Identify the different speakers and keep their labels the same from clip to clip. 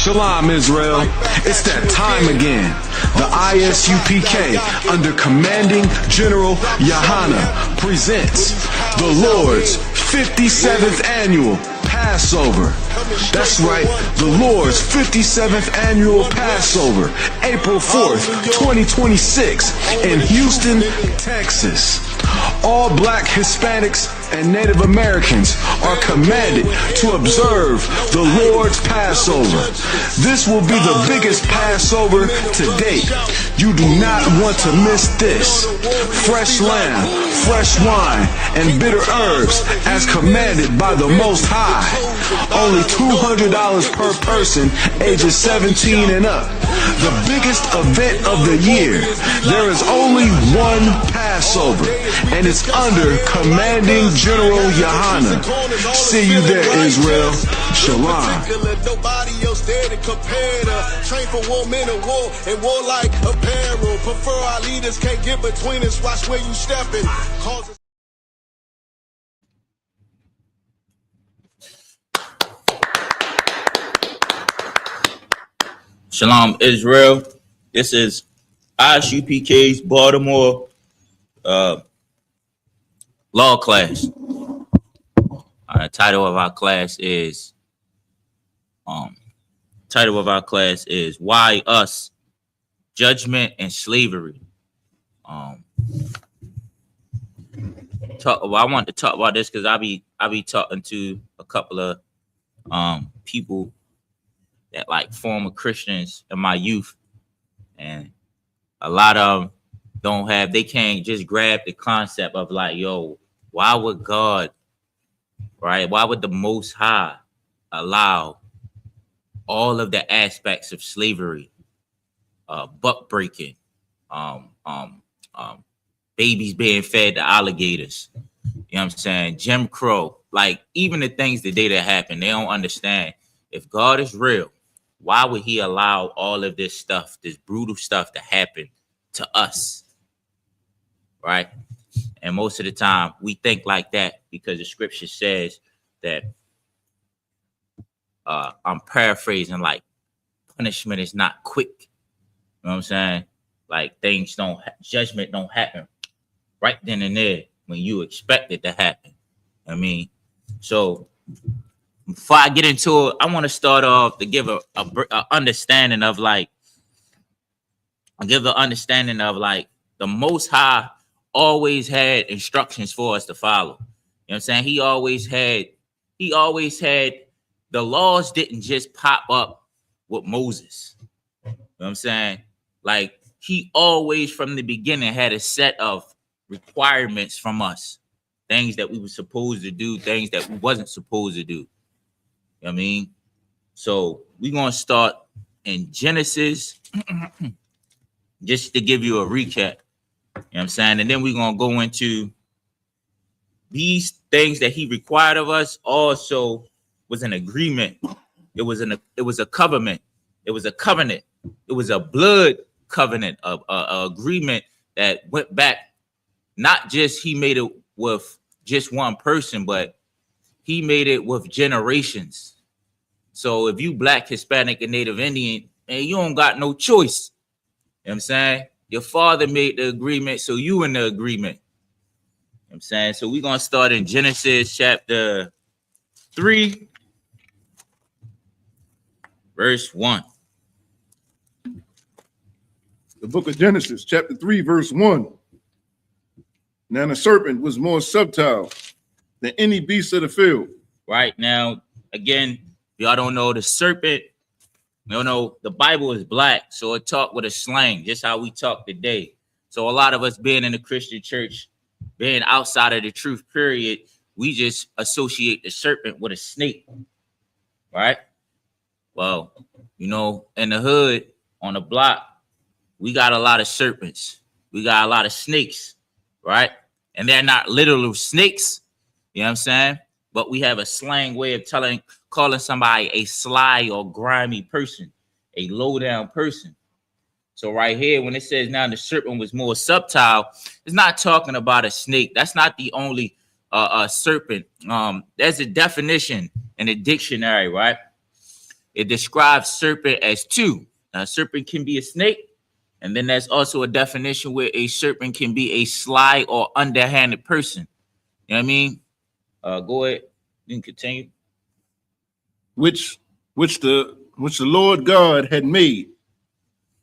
Speaker 1: Shalom, Israel. It's that time again. The ISUPK, under Commanding General Yahana, presents the Lord's 57th Annual Passover. That's right, the Lord's 57th Annual Passover, April 4th, 2026, in Houston, Texas. All Black, Hispanics, and Native Americans are commanded to observe the Lord's Passover. This will be the biggest Passover to date. You do not want to miss this. Fresh lamb, fresh wine, and bitter herbs as commanded by the Most High. Only $200 per person ages 17 and up. The biggest event of the year. There is only one Passover, and it's under Commanding General Yahana. See you there, Israel. Shalom.
Speaker 2: Nobody else there to compare to. Train for war, men of war, and war like apparel. Prefer our leaders, can't get between us. Watch where you stepping.
Speaker 3: Shalom, Israel. This is ISUPK's Baltimore law class. The title of our class is Why Us? Judgement and Slavery. I want to talk about this because I be talking to a couple of people that like former Christians in my youth, and a lot of them they can't just grab the concept of like, yo, why would God, right? Why would the Most High allow all of the aspects of slavery, buck breaking, babies being fed to alligators, you know what I'm saying? Jim Crow, like even the things that happened, they don't understand. If God is real, why would he allow all of this stuff, this brutal stuff to happen to us? Right? And most of the time we think like that because the scripture says that, I'm paraphrasing, like punishment is not quick. You know what I'm saying? Like judgment don't happen right then and there when you expect it to happen. I mean, so before I get into it, I want to start off to give a understanding of like, the Most High always had instructions for us to follow. You know what I'm saying? He always had the laws didn't just pop up with Moses. You know what I'm saying? Like he always from the beginning had a set of requirements from us, things that we were supposed to do, things that we wasn't supposed to do. You know what I mean? So we're going to start in Genesis, just to give you a recap. You know what I'm saying? And then we're going to go into these things that he required of us also was an agreement. It was a covenant. It was a covenant. It was a blood covenant, of agreement that went back. Not just he made it with just one person, but he made it with generations. So if you Black, Hispanic, and Native Indian, and you don't got no choice. You know what I'm saying? Your father made the agreement, so you in the agreement. You know what I'm saying? So we're going to start in Genesis chapter 3, verse 1.
Speaker 4: The book of Genesis, chapter 3, verse 1. Now the serpent was more subtle than any beast of the field.
Speaker 3: Right now, again, y'all don't know the serpent. You know, the Bible is black, so it talk with a slang, just how we talk today. So a lot of us being in the Christian church, being outside of the truth, period, we just associate the serpent with a snake, right? Well, you know, in the hood, on the block, we got a lot of serpents. We got a lot of snakes, right? And they're not literal snakes, you know what I'm saying? But we have a slang way of calling somebody a sly or grimy person, a low down person. So right here, when it says now the serpent was more subtle, it's not talking about a snake. That's not the only serpent. There's a definition in the dictionary, right? it describes serpent as two. Now, a serpent can be a snake, and then there's also a definition where a serpent can be a sly or underhanded person. You know what I mean? Go ahead. You can continue.
Speaker 4: Which the Lord God had made.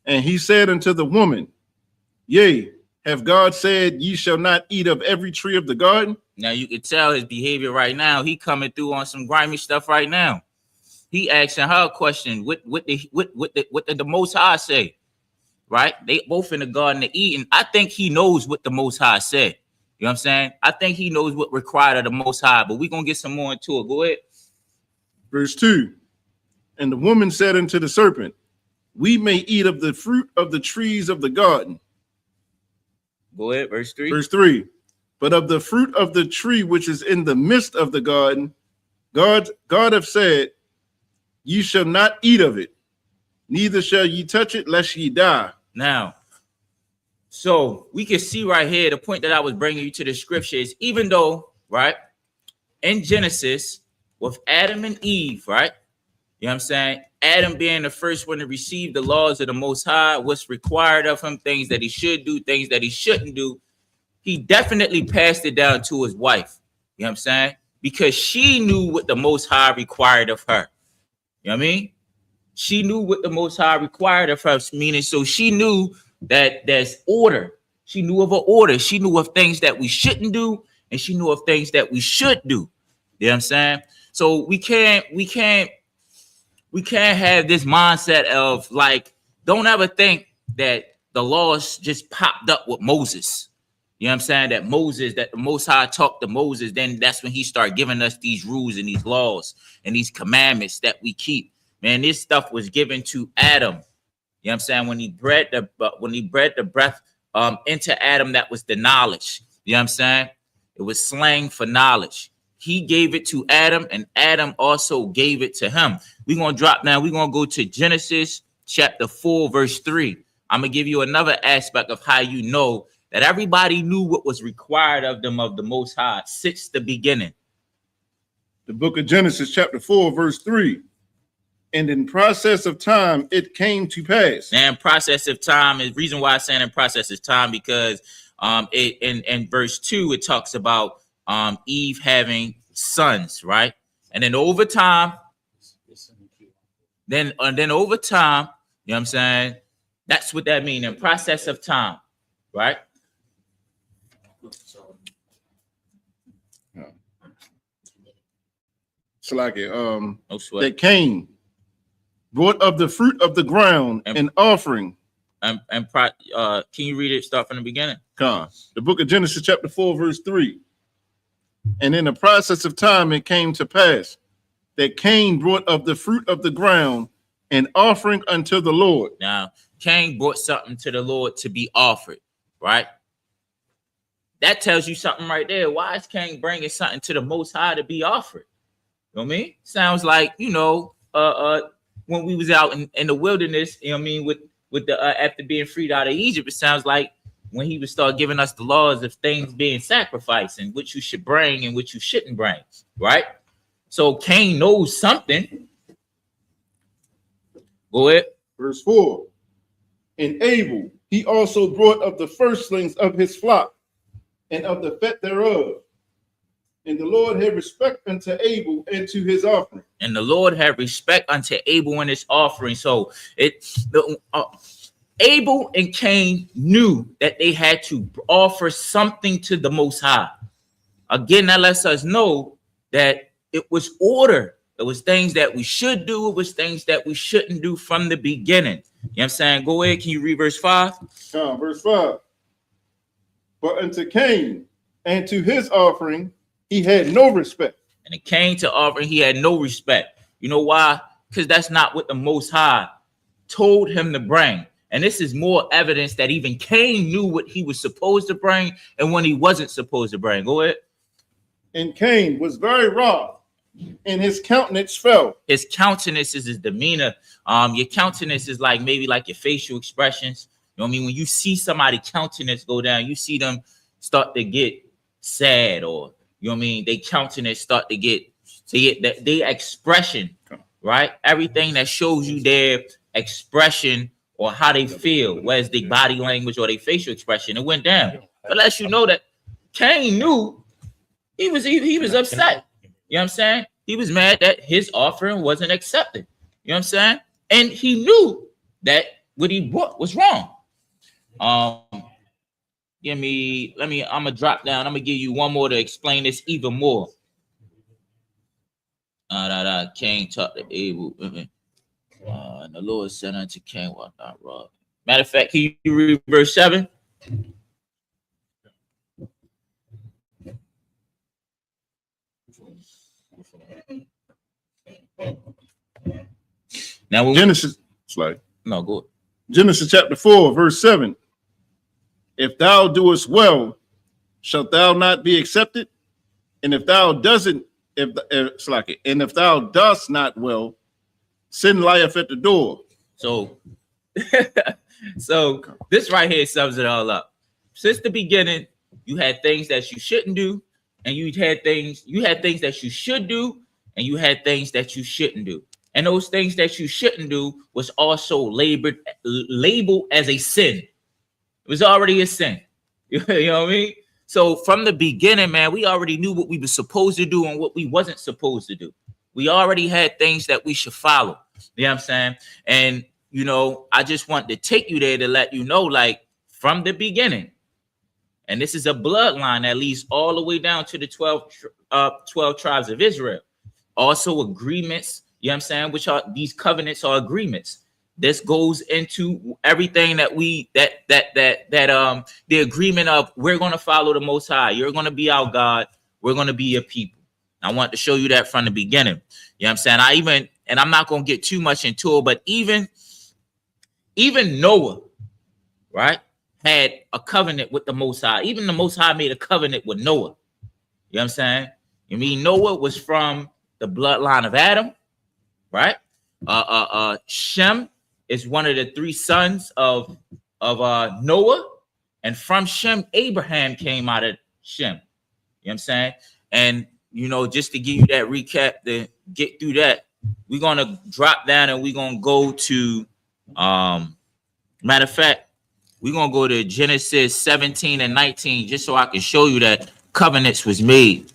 Speaker 4: And he said unto the woman, Yea, have God said, Ye shall not eat of every tree of the garden?
Speaker 3: Now you can tell his behavior right now. He coming through on some grimy stuff right now. He asking her a question. What the Most High say? Right? They both in the garden to eat, and I think he knows what the Most High said. You know what I'm saying? I think he knows what required of the Most High, but we're gonna get some more into it. Go ahead.
Speaker 4: Verse 2. And the woman said unto the serpent, We may eat of the fruit of the trees of the garden.
Speaker 3: Go ahead, verse 3.
Speaker 4: Verse 3. But of the fruit of the tree which is in the midst of the garden, God hath said, Ye shall not eat of it, neither shall ye touch it, lest ye die.
Speaker 3: Now, so we can see right here, the point that I was bringing you to the scripture is, even though, right, in Genesis, with Adam and Eve, right, you know what I'm saying, Adam being the first one to receive the laws of the Most High, what's required of him, things that he should do, things that he shouldn't do, he definitely passed it down to his wife. You know what I'm saying? Because she knew what the Most High required of her. You know what I mean? She knew what the Most High required of her, meaning so she knew that there's order. She knew of an order. She knew of things that we shouldn't do, and she knew of things that we should do. You know what I'm saying? So we can't have this mindset of like, don't ever think that the laws just popped up with Moses. You know what I'm saying? That the Most High talked to Moses, then that's when he started giving us these rules and these laws and these commandments that we keep. Man, this stuff was given to Adam. You know what I'm saying? When he bred the breath into Adam, that was the knowledge. You know what I'm saying? It was slang for knowledge. He gave it to Adam, and Adam also gave it to him. We're going to drop now. We're going to go to Genesis chapter 4, verse 3. I'm going to give you another aspect of how you know that everybody knew what was required of them of the Most High since the beginning.
Speaker 4: The book of Genesis chapter 4, verse 3. And in process of time, it came to pass.
Speaker 3: And process of time is reason why I'm saying in process of time, because in verse 2, it talks about Eve having sons, right? And then over time, then over time, you know what I'm saying? That's what that means in process of time, right?
Speaker 4: It's like it.
Speaker 3: No sweat.
Speaker 4: That Cain brought of the fruit of the ground an offering.
Speaker 3: Can you read it? Start from the beginning.
Speaker 4: The book of Genesis chapter 4, verse 3. And in the process of time, it came to pass that Cain brought of the fruit of the ground an offering unto the Lord.
Speaker 3: Now, Cain brought something to the Lord to be offered, right? That tells you something right there. Why is Cain bringing something to the Most High to be offered? You know what I mean? Sounds like, when we was out in the wilderness, you know what I mean, with the after being freed out of Egypt, it sounds like when he would start giving us the laws of things being sacrificed and which you should bring and which you shouldn't bring, right? So Cain knows something. Go ahead.
Speaker 4: Verse 4. And Abel, he also brought of the firstlings of his flock and of the fat thereof. And the Lord had respect unto Abel and to his offering.
Speaker 3: And the Lord had respect unto Abel and his offering. So Abel and Cain knew that they had to offer something to the Most High. Again, that lets us know that it was order. It was things that we should do. It was things that we shouldn't do from the beginning. You know what I'm saying? Go ahead. Can you read verse 5?
Speaker 4: Verse 5. But unto Cain and to his offering, he had no respect.
Speaker 3: And it came to offering, he had no respect. You know why? Because that's not what the Most High told him to bring. And this is more evidence that even Cain knew what he was supposed to bring and when he wasn't supposed to bring. Go ahead.
Speaker 4: And Cain was very wroth, and his countenance fell.
Speaker 3: His countenance is his demeanor. Your countenance is like maybe like your facial expressions. You know what I mean? When you see somebody countenance go down, you see them start to get sad, or you know what I mean? They countenance start to get their expression right? Everything that shows you their expression or how they feel, whether it's their body language or their facial expression, it went down. It lets you know that Cain knew he was upset. You know what I'm saying? He was mad that his offering wasn't accepted. You know what I'm saying? And he knew that what he brought was wrong. I'm gonna drop down. I'm gonna give you one more to explain this even more. Cain talked to Abel. And the Lord said unto Cain, "What not rob?" Matter of fact, can you read verse 7? Now when
Speaker 4: Genesis, it's like
Speaker 3: no go.
Speaker 4: Genesis chapter 4, verse 7. If thou doest well, shalt thou not be accepted? And if thou doesn't, if thou dost not well, sin lieth at the door.
Speaker 3: So, so this right here sums it all up. Since the beginning, you had things that you shouldn't do, and you had things that you should do, and you had things that you shouldn't do. And those things that you shouldn't do was also labeled as a sin. It was already a sin. You know what I mean? So from the beginning, man, we already knew what we were supposed to do and what we wasn't supposed to do. We already had things that we should follow. You know what I'm saying? And, you know, I just want to take you there to let you know, like, from the beginning, and this is a bloodline that leads all the way down to the 12 tribes of Israel. Also agreements, you know what I'm saying, which are these covenants are agreements. This goes into everything that the agreement of we're going to follow the Most High. You're going to be our God. We're going to be your people. I want to show you that from the beginning. You know what I'm saying? I'm not going to get too much into it, but even Noah, right, had a covenant with the Most High. Even the Most High made a covenant with Noah. You know what I'm saying? You mean Noah was from the bloodline of Adam, right? Shem is one of the 3 sons of Noah, and from Shem, Abraham came out of Shem. You know what I'm saying? And you know, just to give you that recap, to get through that, we're gonna drop down and we're gonna go to matter of fact, we're gonna go to Genesis 17 and 19, just so I can show you that covenants was made.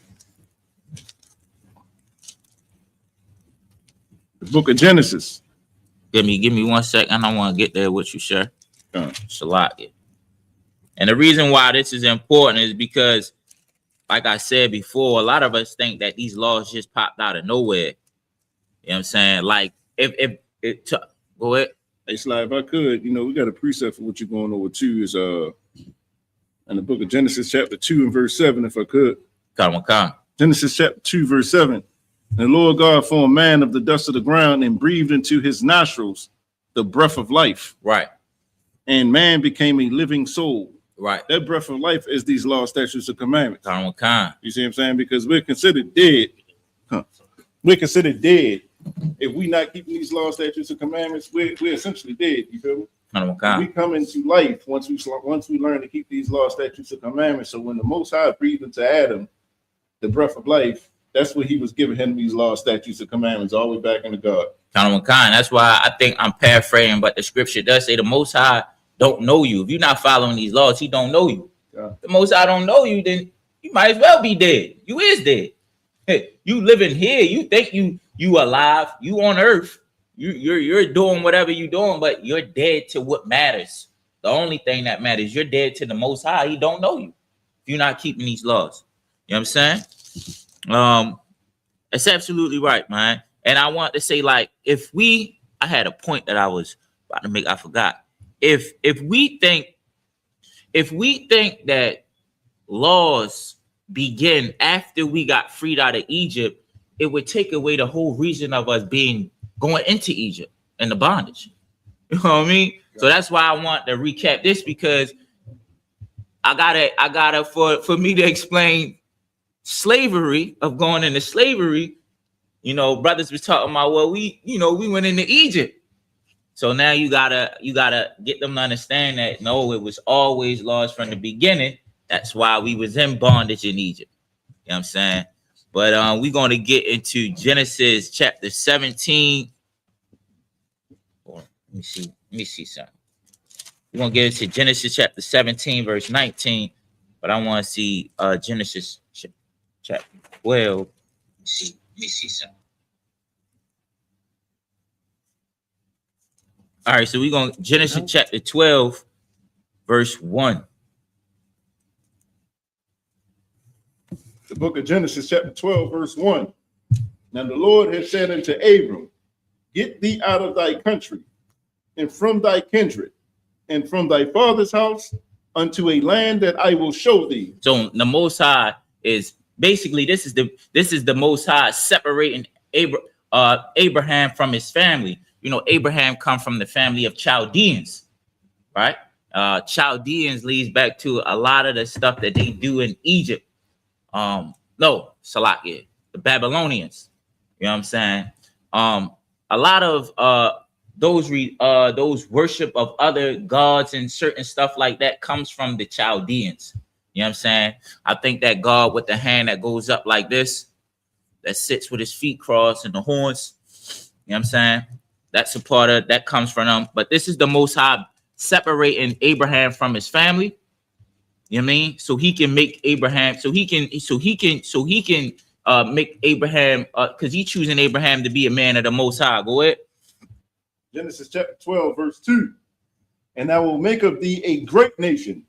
Speaker 4: The book of Genesis.
Speaker 3: Give me 1 second. I want to get there with you, sir. Shalak. And the reason why this is important is because, like I said before, a lot of us think that these laws just popped out of nowhere. You know what I'm saying? Like, go ahead.
Speaker 4: Hey, Sly, if I could, you know, we got a precept for what you're going over to is in the book of Genesis chapter 2 and verse 7, if I could. Genesis chapter 2, verse 7. And the Lord God formed man of the dust of the ground and breathed into his nostrils the breath of life.
Speaker 3: Right.
Speaker 4: And man became a living soul.
Speaker 3: Right.
Speaker 4: That breath of life is these laws, statutes, and commandments. You see what I'm saying? Because we're considered dead. We're considered dead. If we not keeping these laws, statutes, and commandments, we're essentially dead. You feel me? We come into life once we learn to keep these laws, statutes, and commandments. So when the Most High breathed into Adam the breath of life, that's what he was giving him, these laws, statutes, and commandments, all the way back into God.
Speaker 3: That's why I think I'm paraphrasing, but the scripture does say the Most High don't know you. If you're not following these laws, he don't know you. Yeah. The Most High don't know you, then you might as well be dead. You is dead. Hey, you living here. You think you alive. You on earth. You're doing whatever you're doing, but you're dead to what matters. The only thing that matters, you're dead to the Most High. He don't know you if you're not keeping these laws. You know what I'm saying? It's absolutely right, man. And I want to say, like, I had a point that I was about to make, I forgot. If we think that laws begin after we got freed out of Egypt, it would take away the whole reason of us going into Egypt and the bondage. You know what I mean? Yeah. So that's why I want to recap this, because I gotta for me to explain slavery, of going into slavery. You know, brothers was talking about, well, we went into Egypt. So now you gotta get them to understand that no, it was always laws from the beginning. That's why we was in bondage in Egypt. You know what I'm saying? But we're going to get into Genesis chapter 17. Let me see something. We're going to get into Genesis chapter 17, verse 19. But I want to see Genesis chapter 12. Let me see something. All right, so we're going to Genesis chapter 12, verse 1.
Speaker 4: The book of Genesis chapter 12, verse 1. Now the Lord had said unto Abram, get thee out of thy country, and from thy kindred, and from thy father's house, unto a land that I will show thee.
Speaker 3: So the Most High is basically, this is the Most High separating Abraham from his family. You know, Abraham come from the family of Chaldeans, right? Chaldeans leads back to a lot of the stuff that they do in Egypt. No, Salakia, the Babylonians. You know what I'm saying? A lot of those worship of other gods and certain stuff like that comes from the Chaldeans. You know what I'm saying? I think that God with the hand that goes up like this, that sits with his feet crossed and the horns, you know what I'm saying? That's a part of that comes from them. But this is the Most High separating Abraham from his family. You know what I mean? So he can make Abraham, so he can make Abraham, because he's choosing Abraham to be a man of the Most High. Go ahead.
Speaker 4: Genesis chapter 12, verse 2. And I will make of thee a great nation,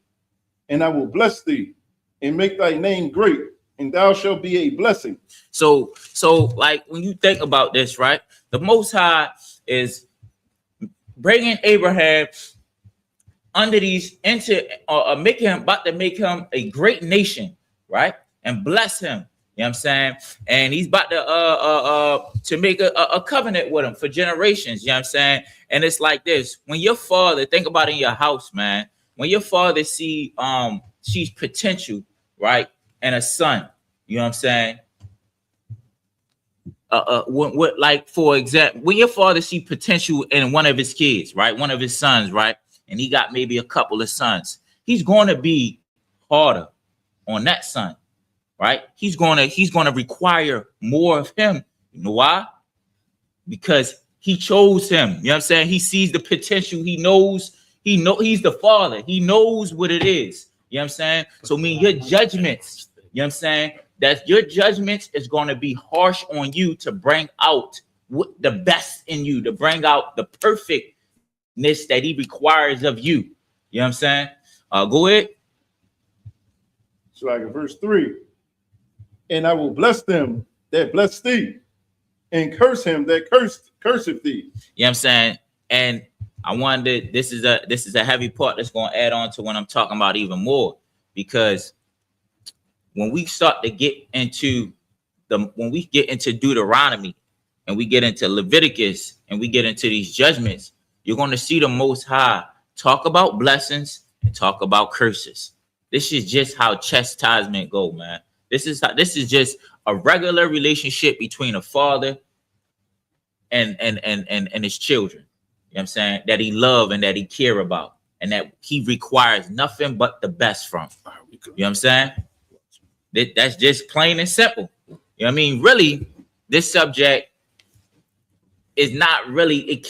Speaker 4: and I will bless thee, and make thy name great, and thou shalt be a blessing.
Speaker 3: So like when you think about this, right? The Most High is bringing Abraham under these into about to make him a great nation, right? And bless him. You know what I'm saying? And he's about to make a covenant with him for generations. You know what I'm saying? And it's like this. When your father, think about it in your house, man. When your father sees potential, right? And a son, you know what I'm saying? Like for example, when your father see potential in one of his kids, right? One of his sons, right? And he got maybe a couple of sons, he's going to be harder on that son, right? He's going to require more of him. You know why? Because he chose him. You know what I'm saying? He sees the potential. He knows he's the father. He knows what it is. You know what I'm saying? So I mean, your judgments, you know what I'm saying? That your judgments is going to be harsh on you to bring out the best in you, to bring out the perfect that he requires of you. You know what I'm saying? Go ahead.
Speaker 4: So like in verse 3, and I will bless them that bless thee, and curse him that curseth thee.
Speaker 3: You know what I'm saying? And I wanted this is a heavy part that's going to add on to what I'm talking about even more, because when we start to get into Deuteronomy and we get into Leviticus and we get into these judgments, you're going to see the Most High talk about blessings and talk about curses. This is just how chastisement go, man. This is just a regular relationship between a father and his children. You know what I'm saying? That he love and that he care about, and that he requires nothing but the best from. You know what I'm saying? That's just plain and simple. You know what I mean? Really, this subject is not really,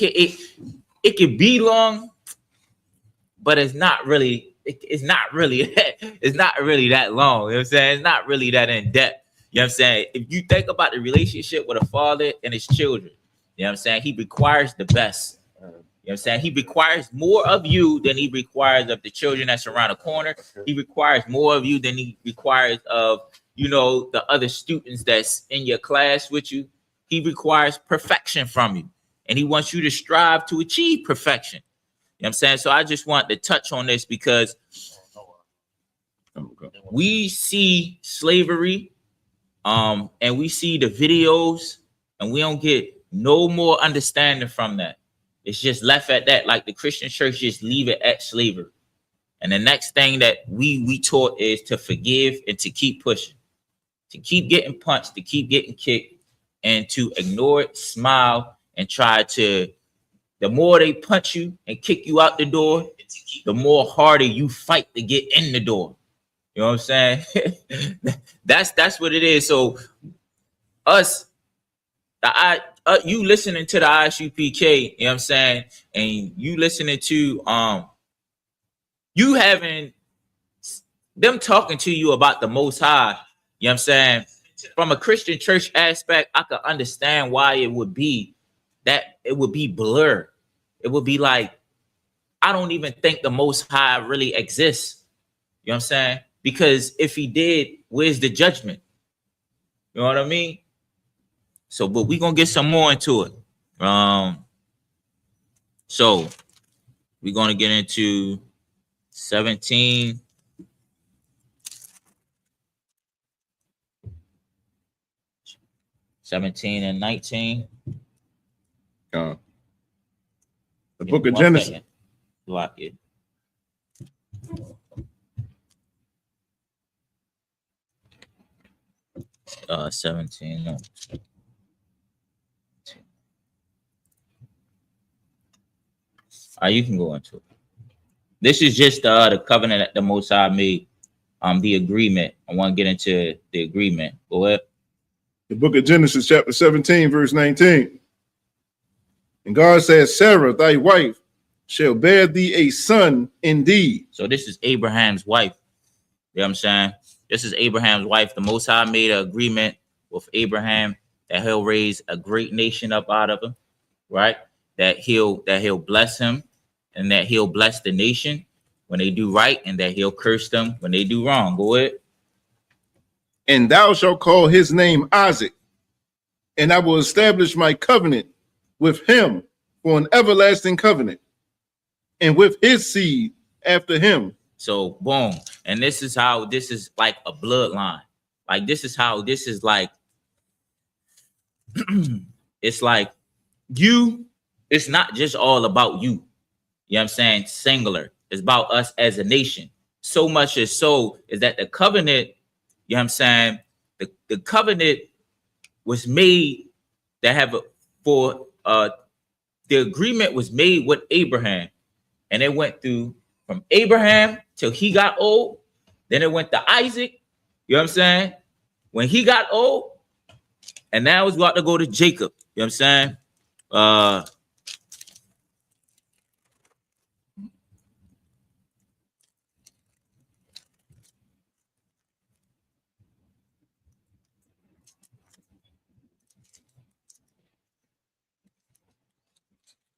Speaker 3: it could be long, but it's not really that long. You know what I'm saying? It's not really that in depth. You know what I'm saying? If you think about the relationship with a father and his children, you know what I'm saying? He requires the best. You know what I'm saying? He requires more of you than he requires of the children that's around the corner. He requires more of you than he requires of, the other students that's in your class with you. He requires perfection from you, and he wants you to strive to achieve perfection. You know what I'm saying? So I just want to touch on this because we see slavery, and we see the videos, and we don't get no more understanding from that. It's just left at that. Like the Christian church just leave it at slavery. And the next thing that we taught is to forgive and to keep pushing, to keep getting punched, to keep getting kicked, and to ignore it, smile, and try to, the more they punch you and kick you out the door, the more harder you fight to get in the door. You know what I'm saying? That's what it is. So us, you listening to the ISUPK, you know what I'm saying, and you listening to you having them talking to you about the Most High, you know what I'm saying. From a Christian church aspect, I could understand why it would be that it would be blurred. It would be like, I don't even think the Most High really exists. You know what I'm saying? Because if he did, where's the judgment? You know what I mean? So, but we're gonna get some more into it. So we're gonna get into 17. And 19.
Speaker 4: The book of Genesis.
Speaker 3: Lock it. Uh, 17. No. You can go into it. This is just the covenant that the Most High made. The agreement. I want to get into the agreement. Go ahead.
Speaker 4: The book of Genesis, chapter 17, verse 19. And God says, Sarah, thy wife, shall bear thee a son indeed.
Speaker 3: So this is Abraham's wife. You know what I'm saying? This is Abraham's wife. The Most High made an agreement with Abraham that he'll raise a great nation up out of him, right? That he'll bless him, and that he'll bless the nation when they do right, and that he'll curse them when they do wrong. Go ahead.
Speaker 4: And thou shalt call his name Isaac, and I will establish my covenant with him for an everlasting covenant, and with his seed after him.
Speaker 3: So boom. And this is how this is like a bloodline. Like this is how this is like it's like you, it's not just all about you. You know what I'm saying? Singular. It's about us as a nation. So much is so is that the covenant, you know what I'm saying? The covenant was made to have for the agreement was made with Abraham, and it went through from Abraham till he got old. Then it went to Isaac, you know what I'm saying? When he got old, and now it's about to go to Jacob, you know what I'm saying?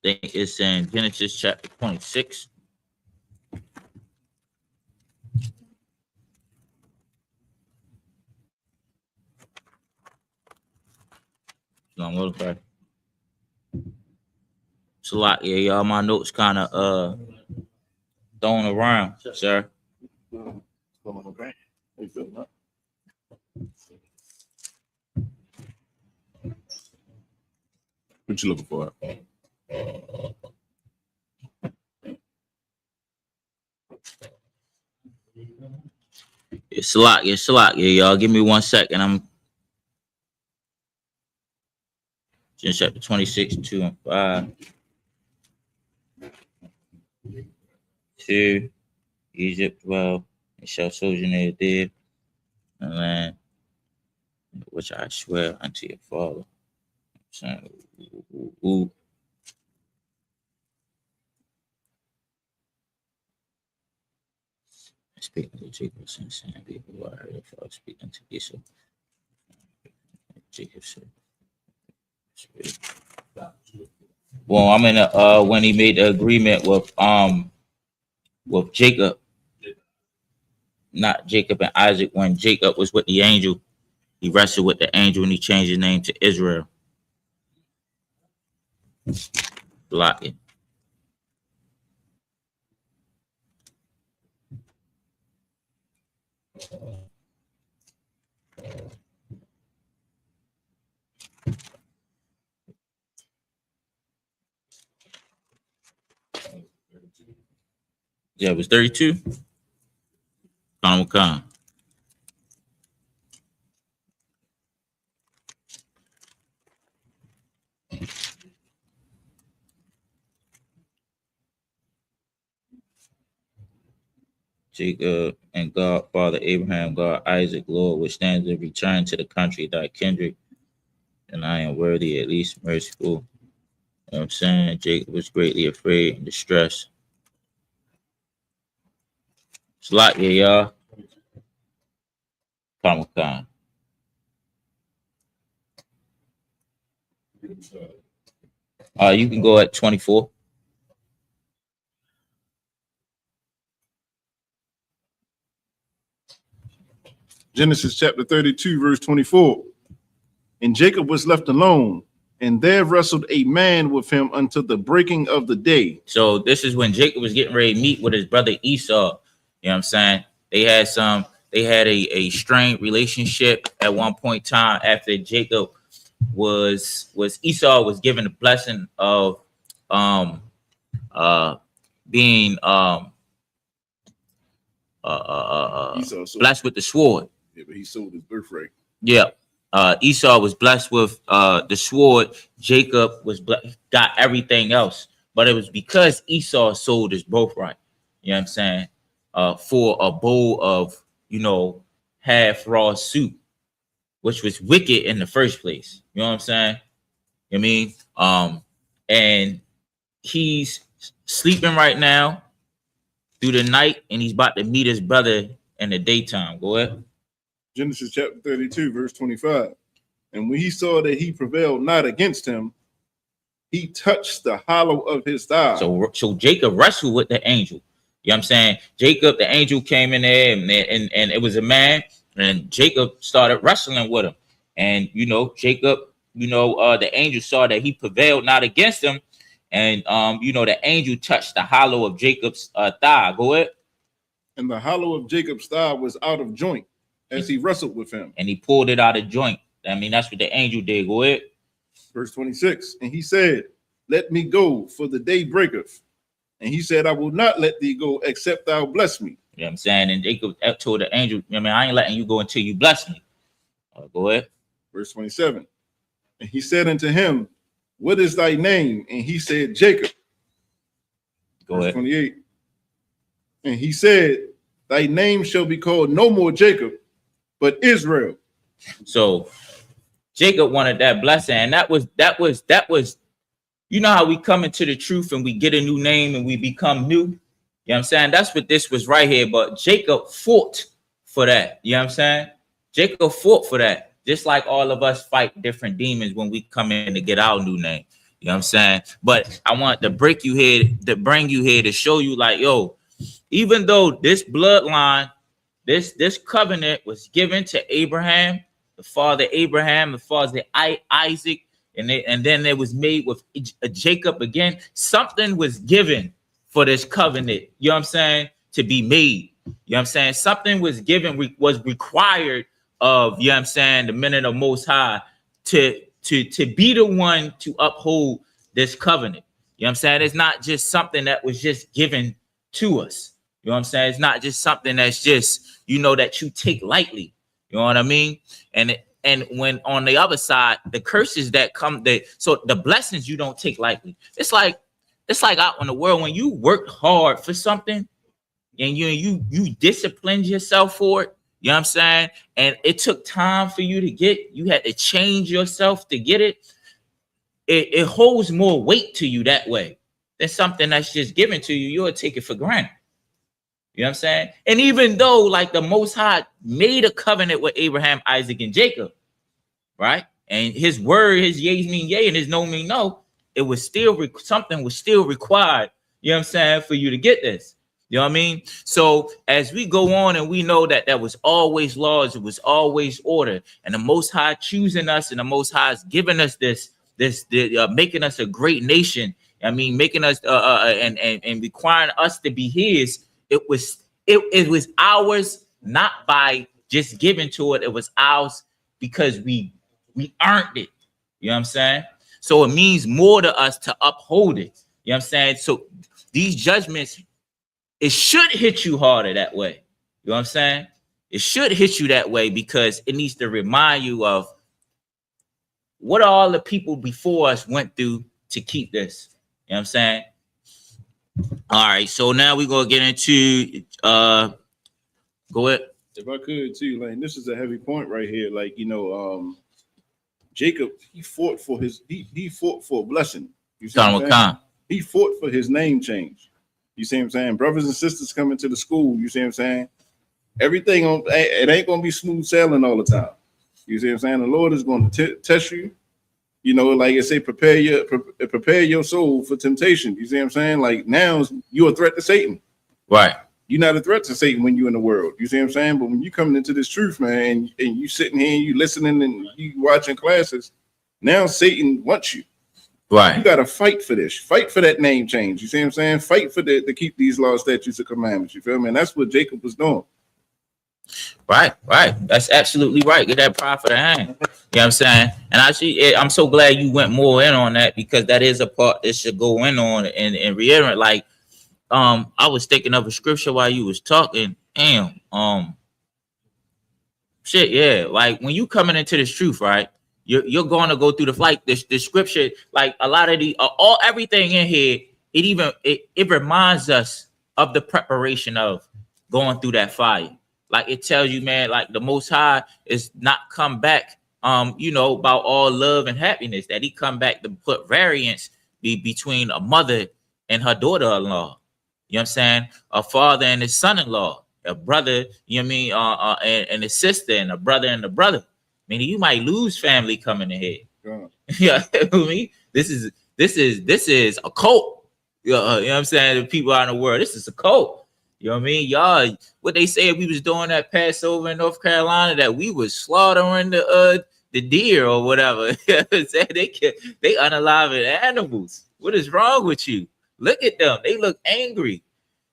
Speaker 3: I think it's in Genesis chapter 26. Okay. It's a lot, yeah, y'all. My notes kind of thrown around, sir.
Speaker 4: Okay. What you looking for?
Speaker 3: It's a lot, yeah, y'all. Give me 1 second. I'm Genesis chapter 26, 2 and 5. 2, Egypt 12, and shall sojourn there, and land which I swear unto your father. Speaking to Jacob, saying, people who I heard the father speak unto Esau. Jacob said, well, I'm in a when he made the agreement with Jacob, not Jacob and Isaac. When Jacob was with the angel, he wrestled with the angel and he changed his name to Israel. Block it. Yeah, it was 32. Come. Jacob and God, Father Abraham, God Isaac, Lord, which stands to return to the country of thy kindred, and I am worthy, at least merciful. You know what I'm saying? Jacob was greatly afraid and distressed. It's a lot here, y'all. Comic-Con. You can go at 24.
Speaker 4: Genesis chapter 32, verse 24. And Jacob was left alone, and there wrestled a man with him until the breaking of the day.
Speaker 3: So this is when Jacob was getting ready to meet with his brother Esau. You know what I'm saying? They had a strained relationship at one point in time after Jacob Esau was given the blessing of being blessed with the sword.
Speaker 4: Yeah, but he sold his birthright.
Speaker 3: Yeah. Esau was blessed with the sword. Jacob got everything else, but it was because Esau sold his birthright. You know what I'm saying? For a bowl of, half raw soup, which was wicked in the first place. You know what I'm saying? I mean, and he's sleeping right now through the night, and he's about to meet his brother in the daytime. Go ahead.
Speaker 4: Genesis chapter 32, verse 25. And when he saw that he prevailed not against him, he touched the hollow of his thigh.
Speaker 3: So Jacob wrestled with the angel. You know what I'm saying? Jacob, the angel came in there, and it was a man, and Jacob started wrestling with him. And, Jacob, the angel saw that he prevailed not against him. And, the angel touched the hollow of Jacob's thigh. Go ahead.
Speaker 4: And the hollow of Jacob's thigh was out of joint as he wrestled with him.
Speaker 3: And he pulled it out of joint. I mean, that's what the angel did. Go ahead.
Speaker 4: Verse 26. And he said, let me go, for the day breaketh. And he said, I will not let thee go, except thou bless me.
Speaker 3: You know what I'm saying? And Jacob told the angel, I ain't letting you go until you bless me. Go ahead.
Speaker 4: Verse 27. And he said unto him, what is thy name? And he said, Jacob.
Speaker 3: Go
Speaker 4: Verse
Speaker 3: ahead.
Speaker 4: 28. And he said, thy name shall be called no more Jacob, but Israel.
Speaker 3: So Jacob wanted that blessing, and that was, how we come into the truth and we get a new name and we become new. You know what I'm saying? That's what this was right here. But Jacob fought for that. You know what I'm saying? Jacob fought for that. Just like all of us fight different demons when we come in to get our new name. You know what I'm saying? But I want to bring you here to show you, like, yo, even though this bloodline, this covenant was given to Abraham, the father Isaac, and then it was made with Jacob again. Something was given for this covenant, you know what I'm saying, to be made. You know what I'm saying? Something was given, was required of, you know what I'm saying, the men of the Most High to be the one to uphold this covenant. You know what I'm saying? It's not just something that was just given to us. You know what I'm saying? It's not just something that's just, that you take lightly. You know what I mean? And when on the other side, the curses that come, so the blessings you don't take lightly. It's like out in the world, when you work hard for something and you disciplined yourself for it. You know what I'm saying? And it took time for you to you had to change yourself to get it. It holds more weight to you that way than something that's just given to you. You'll take it for granted. You know what I'm saying? And even though, like, the Most High made a covenant with Abraham, Isaac, and Jacob, right? And his word, his yeas mean yea and his no mean no, it was still something was still required, you know what I'm saying, for you to get this. You know what I mean? So as we go on, and we know that there was always laws, it was always order, and the Most High choosing us, and the Most High is giving us this making us a great nation. I mean, making us and requiring us to be His. It was ours, not by just giving to it. It was ours because we earned it. You know what I'm saying? So it means more to us to uphold it. You know what I'm saying? So these judgments, it should hit you harder that way. You know what I'm saying? It should hit you that way because it needs to remind you of what all the people before us went through to keep this. You know what I'm saying? All right, so now we're gonna get into go ahead.
Speaker 4: If I could too, like, this is a heavy point right here. Like, Jacob, he fought for he fought for a blessing. You see what I'm saying?
Speaker 3: Khan.
Speaker 4: He fought for his name change. You see what I'm saying? Brothers and sisters coming to the school. You see what I'm saying? Everything it ain't gonna be smooth sailing all the time. You see what I'm saying? The Lord is going to test you. You know, like I say, prepare your soul for temptation. You see what I'm saying? Like now you're a threat to Satan.
Speaker 3: Right.
Speaker 4: You're not a threat to Satan when you're in the world. You see what I'm saying? But when you coming into this truth, man, and you sitting here and you listening and you watching classes, now Satan wants you.
Speaker 3: Right.
Speaker 4: You got to fight for this. Fight for that name change. You see what I'm saying? Fight for to keep these laws, statutes, and commandments. You feel me? And that's what Jacob was doing.
Speaker 3: Right. That's absolutely right. Get that prophet a hand. You know what I'm saying? And actually, I'm so glad you went more in on that, because that is a part that should go in on and reiterate. Like, I was thinking of a scripture while you was talking. Damn. Shit, yeah. Like when you coming into this truth, right? You're going to go through the scripture, like a lot of everything in here. It reminds us of the preparation of going through that fire. Like it tells you, man, like the Most High is not come back, about all love and happiness, that he come back to put variance between a mother and her daughter-in-law. You know what I'm saying? A father and his son-in-law, a brother, you know what I mean? And a sister, and a brother and a brother. Meaning you might lose family coming ahead. Yeah, you know what I mean? This is a cult. You know what I'm saying? The people out in the world, this is a cult. You know what I mean? Y'all, what they said we was doing that Passover in North Carolina, that we was slaughtering the deer or whatever. They unaliving animals. What is wrong with you? Look at them. They look angry.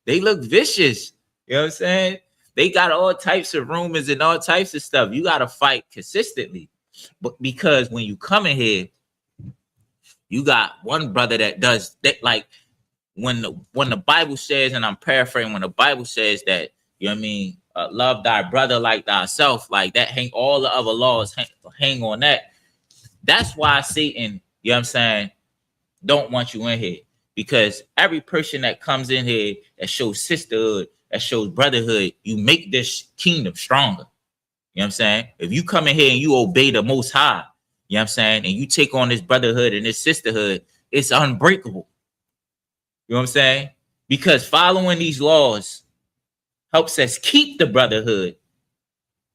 Speaker 3: They look vicious. You know what I'm saying? They got all types of rumors and all types of stuff. You got to fight consistently. But because when you come in here, you got one brother that does that. Like when the Bible says, and I'm paraphrasing, when the Bible says that, you know what I mean, love thy brother like thyself, like that, all the other laws hang on that. That's why Satan, you know what I'm saying, don't want you in here. Because every person that comes in here that shows sisterhood, that shows brotherhood, you make this kingdom stronger. You know what I'm saying? If you come in here and you obey the Most High, you know what I'm saying, and you take on this brotherhood and this sisterhood, it's unbreakable. You know what I'm saying? Because following these laws helps us keep the brotherhood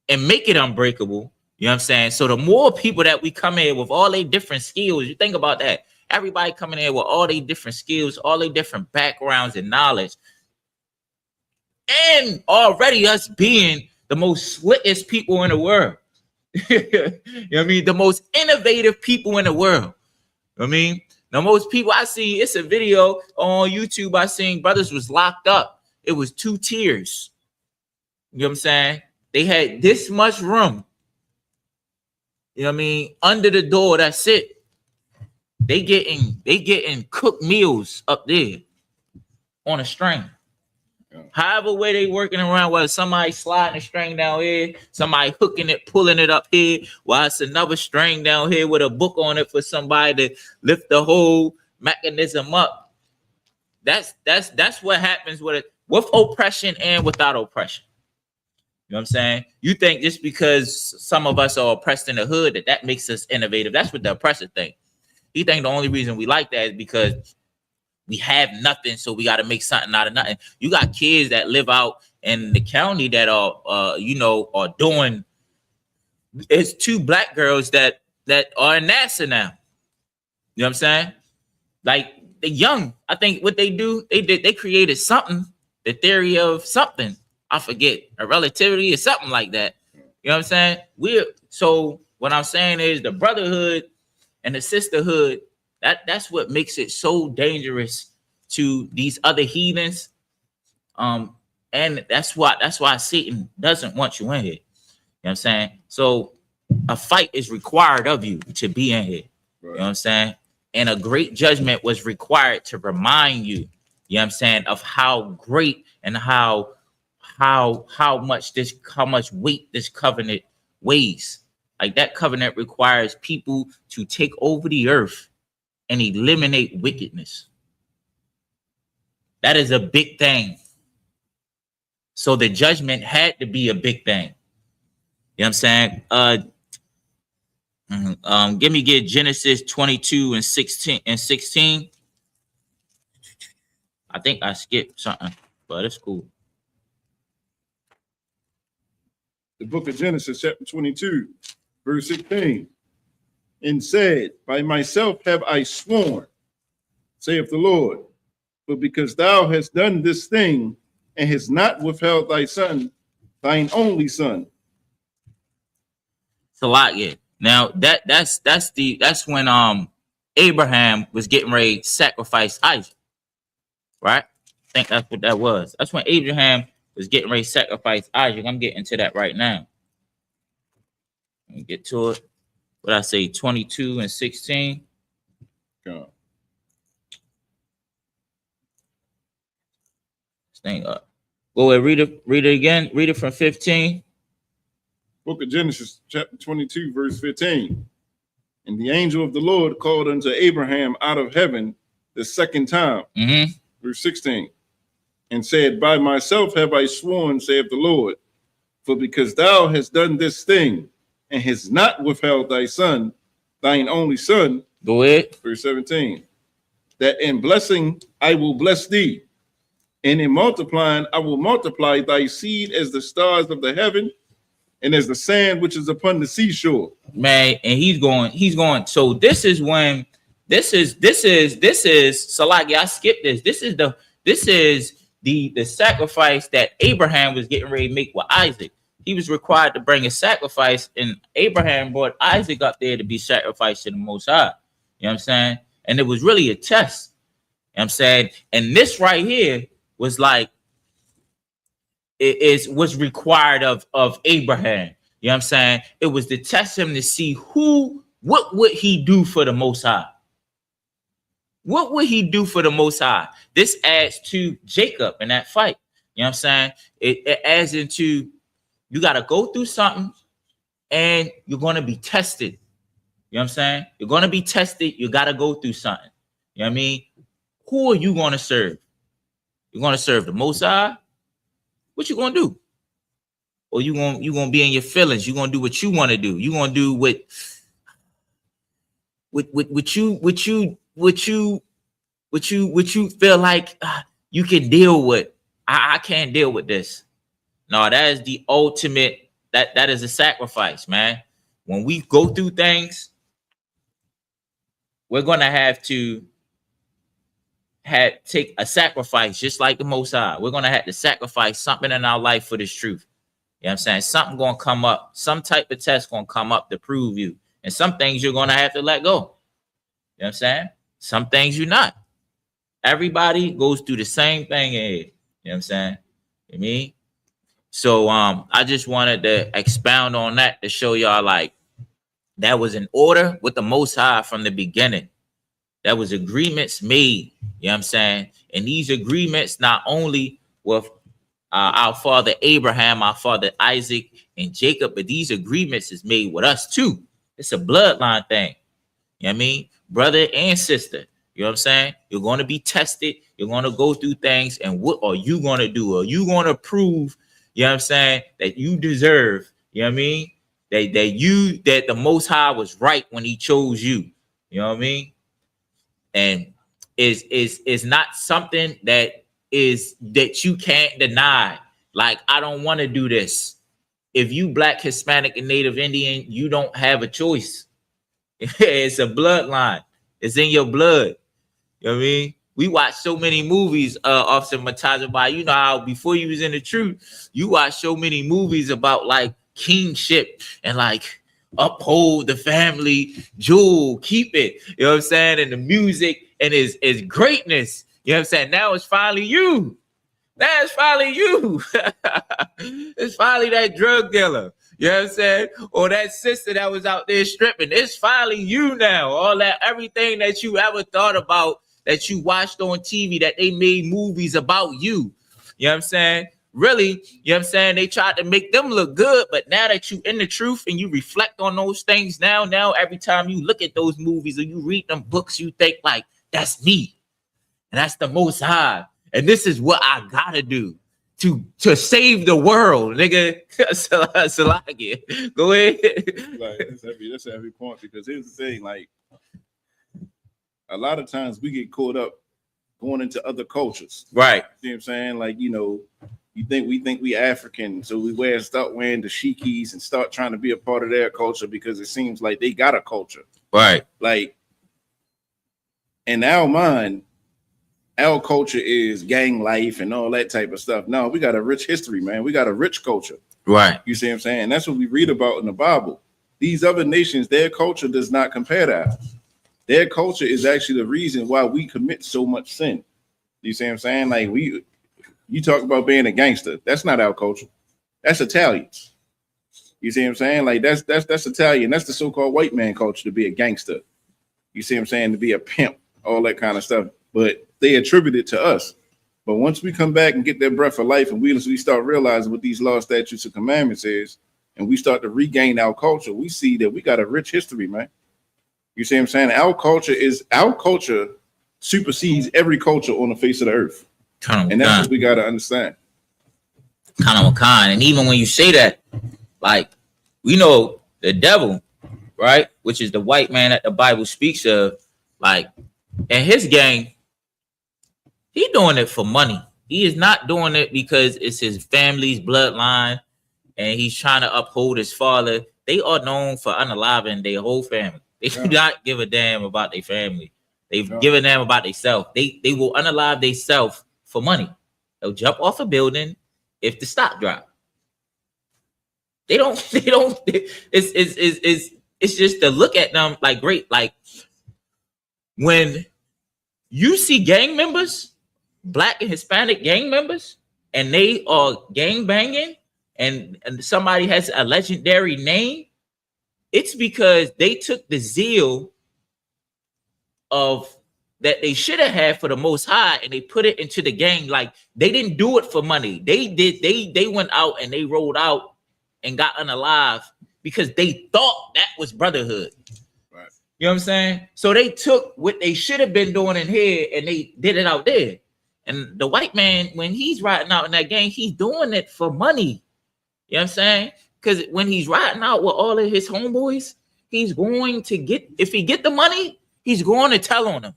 Speaker 3: and make it unbreakable. You know what I'm saying? So the more people that we come in with all their different skills, you think about that. Everybody coming in with all their different skills, all their different backgrounds and knowledge. And already us being the most slickest people in the world. You know what I mean? The most innovative people in the world. You know what I mean? The most people I see, it's a video on YouTube I seen, brothers was locked up. It was 2 tiers. You know what I'm saying? They had this much room. You know what I mean? Under the door, that's it. They getting cooked meals up there on a string. However way they working around, whether somebody sliding a string down here, somebody hooking it, pulling it up here, while it's another string down here with a book on it for somebody to lift the whole mechanism up. That's what happens with oppression and without oppression. You know what I'm saying? You think just because some of us are oppressed in the hood that makes us innovative. That's what the oppressor think. He think the only reason we like that is because we have nothing, so we got to make something out of nothing. You got kids that live out in the county that are doing. It's 2 black girls that are in NASA now. You know what I'm saying? Like they're young. I think what they do, they created something, the theory of something. I forget, a relativity or something like that. You know what I'm saying? So what I'm saying is the brotherhood and the sisterhood. That's what makes it so dangerous to these other heathens. And that's why Satan doesn't want you in here. You know what I'm saying? So a fight is required of you to be in here. Right. You know what I'm saying? And a great judgment was required to remind you, you know what I'm saying, of how great and how much weight this covenant weighs. Like that covenant requires people to take over the earth and eliminate wickedness. That is a big thing. So the judgment had to be a big thing. You know what I'm saying? Get Genesis 22 and 16. I think I skipped something, but it's cool.
Speaker 4: The book of Genesis, chapter 22, verse 16. And said, by myself have I sworn, saith the Lord, but because thou hast done this thing and hast not withheld thy son, thine only son.
Speaker 3: It's a lot, yeah. Now that's when Abraham was getting ready to sacrifice Isaac, right? I think that's what that was. That's when Abraham was getting ready to sacrifice Isaac. I'm getting to that right now. Let me get to it. What I say, 22 and 16.
Speaker 4: God.
Speaker 3: Thing up. Go ahead, read it again. Read it from 15.
Speaker 4: Book of Genesis, chapter 22, verse 15. And the angel of the Lord called unto Abraham out of heaven the second time. Verse 16. And said, by myself have I sworn, saith the Lord, for because thou hast done this thing and hast not withheld thy son, thine only son.
Speaker 3: Go ahead.
Speaker 4: Verse 17. That in blessing I will bless thee, and in multiplying I will multiply thy seed as the stars of the heaven and as the sand which is upon the seashore. Man,
Speaker 3: and he's going. So this is when this is Salaki. I skipped this. This is the sacrifice that Abraham was getting ready to make with Isaac. He was required to bring a sacrifice, and Abraham brought Isaac up there to be sacrificed to the Most High. You know what I'm saying? And it was really a test. You know what I'm saying? And this right here was like, was required of Abraham. You know what I'm saying? It was to test him to see what would he do for the Most High? What would he do for the Most High? This adds to Jacob in that fight. You know what I'm saying? It adds into, you got to go through something and you're going to be tested. You know what I'm saying? You're going to be tested. You got to go through something. You know what I mean? Who are you going to serve? You're going to serve the Most High? What you going to do? Or you going to be in your feelings? You're going to do what you want to do. You're going to do what you feel like you can deal with. I can't deal with this. No, that is the ultimate, that is a sacrifice, man. When we go through things, we're going to have to take a sacrifice, just like the Most High. We're going to have to sacrifice something in our life for this truth. You know what I'm saying? Something going to come up. Some type of test going to come up to prove you. And some things you're going to have to let go. You know what I'm saying? Some things you're not. Everybody goes through the same thing in here. You know what I'm saying? You know what I mean? So I just wanted to expound on that to show y'all like that was in order with the Most High from the beginning. That was agreements made. You know what I'm saying? And these agreements not only with our father Abraham, our father Isaac, and Jacob, but these agreements is made with us too. It's a bloodline thing. You know what I mean? Brother and sister. You know what I'm saying? You're going to be tested. You're going to go through things. And what are you going to do? Are you going to prove, you know what I'm saying, that you deserve, you know what I mean? That the Most High was right when he chose you. You know what I mean? And is not something that you can't deny. Like, I don't want to do this. If you Black, Hispanic, and Native Indian, you don't have a choice. It's a bloodline. It's in your blood. You know what I mean? We watch so many movies, Officer Matazabai. You know how before you was in the truth, you watch so many movies about like kingship and like uphold the family jewel, keep it. You know what I'm saying? And the music and his greatness. You know what I'm saying? Now it's finally you. Now it's finally you. It's finally that drug dealer. You know what I'm saying? Or that sister that was out there stripping. It's finally you now. All that, everything that you ever thought about, that you watched on TV, that they made movies about you. You know what I'm saying? Really, you know what I'm saying? They tried to make them look good, but now that you in the truth and you reflect on those things now every time you look at those movies or you read them books, you think like, that's me. And that's the Most High. And this is what I gotta do to save the world, nigga. Salakia. Go ahead.
Speaker 4: Like that's a heavy point, because here's the thing, like a lot of times we get caught up going into other cultures.
Speaker 3: Right.
Speaker 4: You know what I'm saying? Like, you know, we think we African, so we start wearing the shikis and start trying to be a part of their culture because it seems like they got a culture.
Speaker 3: Right.
Speaker 4: Like in our mind, our culture is gang life and all that type of stuff. No, we got a rich history, man. We got a rich culture.
Speaker 3: Right.
Speaker 4: You see what I'm saying? That's what we read about in the Bible. These other nations, their culture does not compare to ours. Their culture is actually the reason why we commit so much sin. You see what I'm saying? Like you talk about being a gangster. That's not our culture. That's Italians. You see what I'm saying? Like that's Italian. That's the so-called white man culture, to be a gangster. You see what I'm saying? To be a pimp, all that kind of stuff. But they attribute it to us. But once we come back and get that breath of life, and we start realizing what these laws, statutes, and commandments is, and we start to regain our culture, we see that we got a rich history, man. You see what I'm saying? Our culture supersedes every culture on the face of the earth. And that's what we got to understand.
Speaker 3: And even when you say that, like, we know the devil, right, which is the white man that the Bible speaks of, like, and his gang, he doing it for money. He is not doing it because it's his family's bloodline and he's trying to uphold his father. They are known for unaliving their whole family. They do not give a damn about their family. They've given a damn about themselves. They will unalive themselves for money. They'll jump off a building if the stock drop. It's just to look at them like great. Like when you see gang members, Black and Hispanic gang members, and they are gang banging, and somebody has a legendary name, it's because they took the zeal of that they should have had for the Most High and they put it into the gang. Like they didn't do it for money. They went out and they rolled out and got unalive because they thought that was brotherhood.
Speaker 4: Right.
Speaker 3: You know what I'm saying? So they took what they should have been doing in here and they did it out there. And the white man, when he's riding out in that gang, he's doing it for money. You know what I'm saying? Because when he's riding out with all of his homeboys, he's going to get, if he get the money, he's going to tell on them.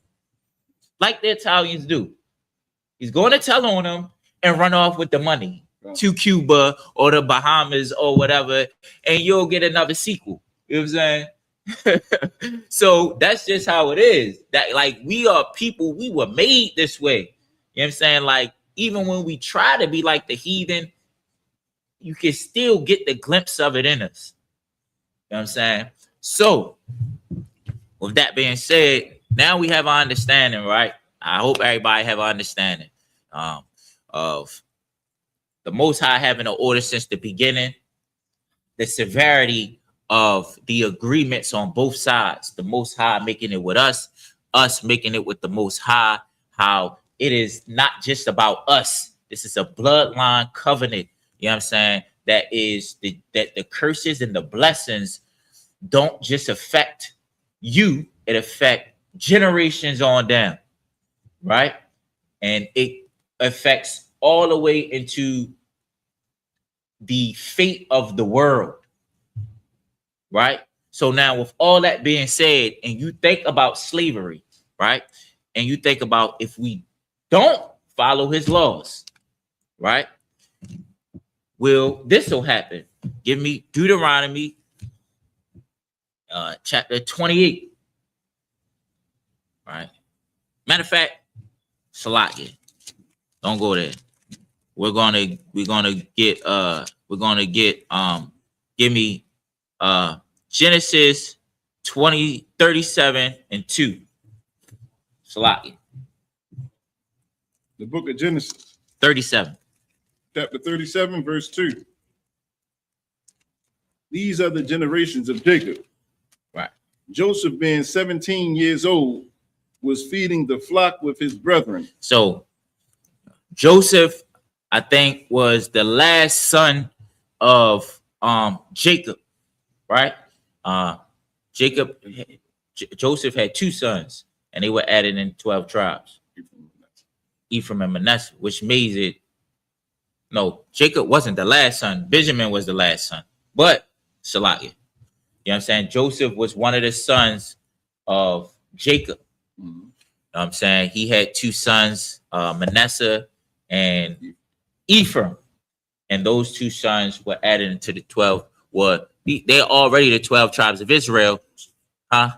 Speaker 3: Like the Italians do. He's going to tell on them and run off with the money to Cuba or the Bahamas or whatever, and you'll get another sequel. You know what I'm saying? So that's just how it is. That like we are people, we were made this way. You know what I'm saying? Like, even when we try to be like the heathen, you can still get the glimpse of it in us. You know what I'm saying? So, with that being said, now we have our understanding, right? I hope everybody have an understanding of the Most High having an order since the beginning, the severity of the agreements on both sides, the Most High making it with us making it with the Most High, how it is not just about us. This is a bloodline covenant. You know what I'm saying? That the curses and the blessings don't just affect you, it affects generations on down, right? And it affects all the way into the fate of the world, right? So now with all that being said, and you think about slavery, right? And you think about if we don't follow his laws, right? This will happen. Give me Deuteronomy chapter 28. Right. Matter of fact, Salakia. Don't go there. We're gonna get give me Genesis 37:2. Salakia.
Speaker 4: The book of Genesis
Speaker 3: 37.
Speaker 4: Chapter 37, verse 2. These are the generations of Jacob.
Speaker 3: Right.
Speaker 4: Joseph, being 17 years old, was feeding the flock with his brethren.
Speaker 3: So Joseph, I think, was the last son of Jacob, right? Joseph had two sons, and they were added in 12 tribes. Ephraim and Manasseh, which made it No, Jacob wasn't the last son. Benjamin was the last son. But Salakia, you know what I'm saying? Joseph was one of the sons of Jacob. You know what I'm saying? He had two sons, Manasseh and Ephraim. And those two sons were added into the 12. They're already the 12 tribes of Israel. Huh?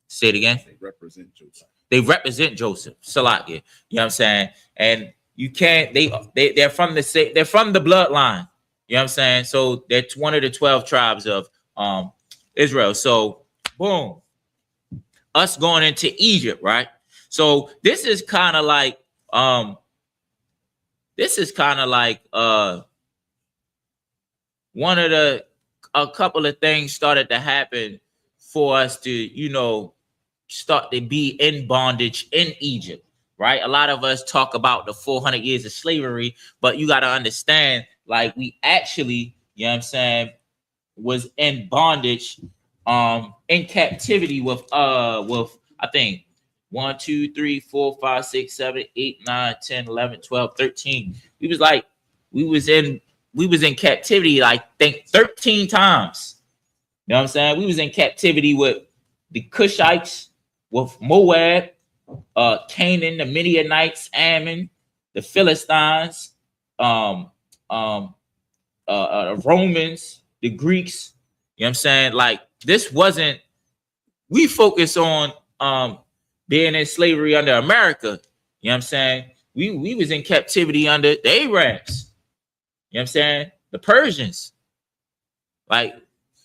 Speaker 3: Say it again.
Speaker 4: They represent Joseph.
Speaker 3: They represent Joseph. Salakia. You know what I'm saying? And you can't, they're from the bloodline. You know what I'm saying? So they're one of the 12 tribes of Israel. So boom. Us going into Egypt, right? So this is kind of like a couple of things started to happen for us to, you know, start to be in bondage in Egypt, right? A lot of us talk about the 400 years of slavery, but you got to understand, like, we actually, you know what I'm saying, was in bondage, in captivity with I think 1, 2, 3, 4, 5, 6, 7, 8, 9, 10, 11, 12, 13. We was in captivity, like, think 13 times. You know what I'm saying? We was in captivity with the Cushites, with Moab, Canaan, the Midianites, Ammon, the Philistines, the Romans, the Greeks. You know what I'm saying? Like, this wasn't, we focus on being in slavery under America. You know what I'm saying? We was in captivity under the Arabs. You know what I'm saying? The Persians, like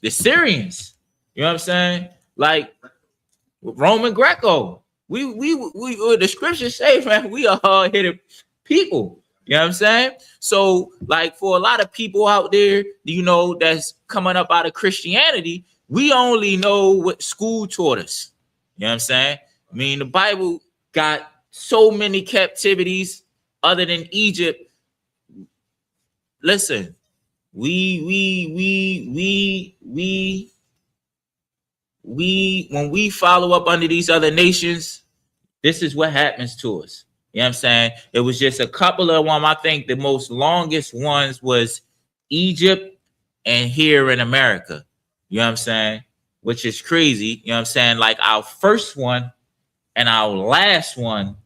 Speaker 3: the Syrians. You know what I'm saying? Like Roman Greco. We the scriptures say, man, we are hard-headed people. You know what I'm saying? So, like, for a lot of people out there, you know, that's coming up out of Christianity, we only know what school taught us. You know what I'm saying? I mean, the Bible got so many captivities other than Egypt. Listen, when we follow up under these other nations, this is what happens to us. You know what I'm saying? It was just a couple of them. I think the most longest ones was Egypt and here in America. You know what I'm saying? Which is crazy. You know what I'm saying? Like, our first one and our last one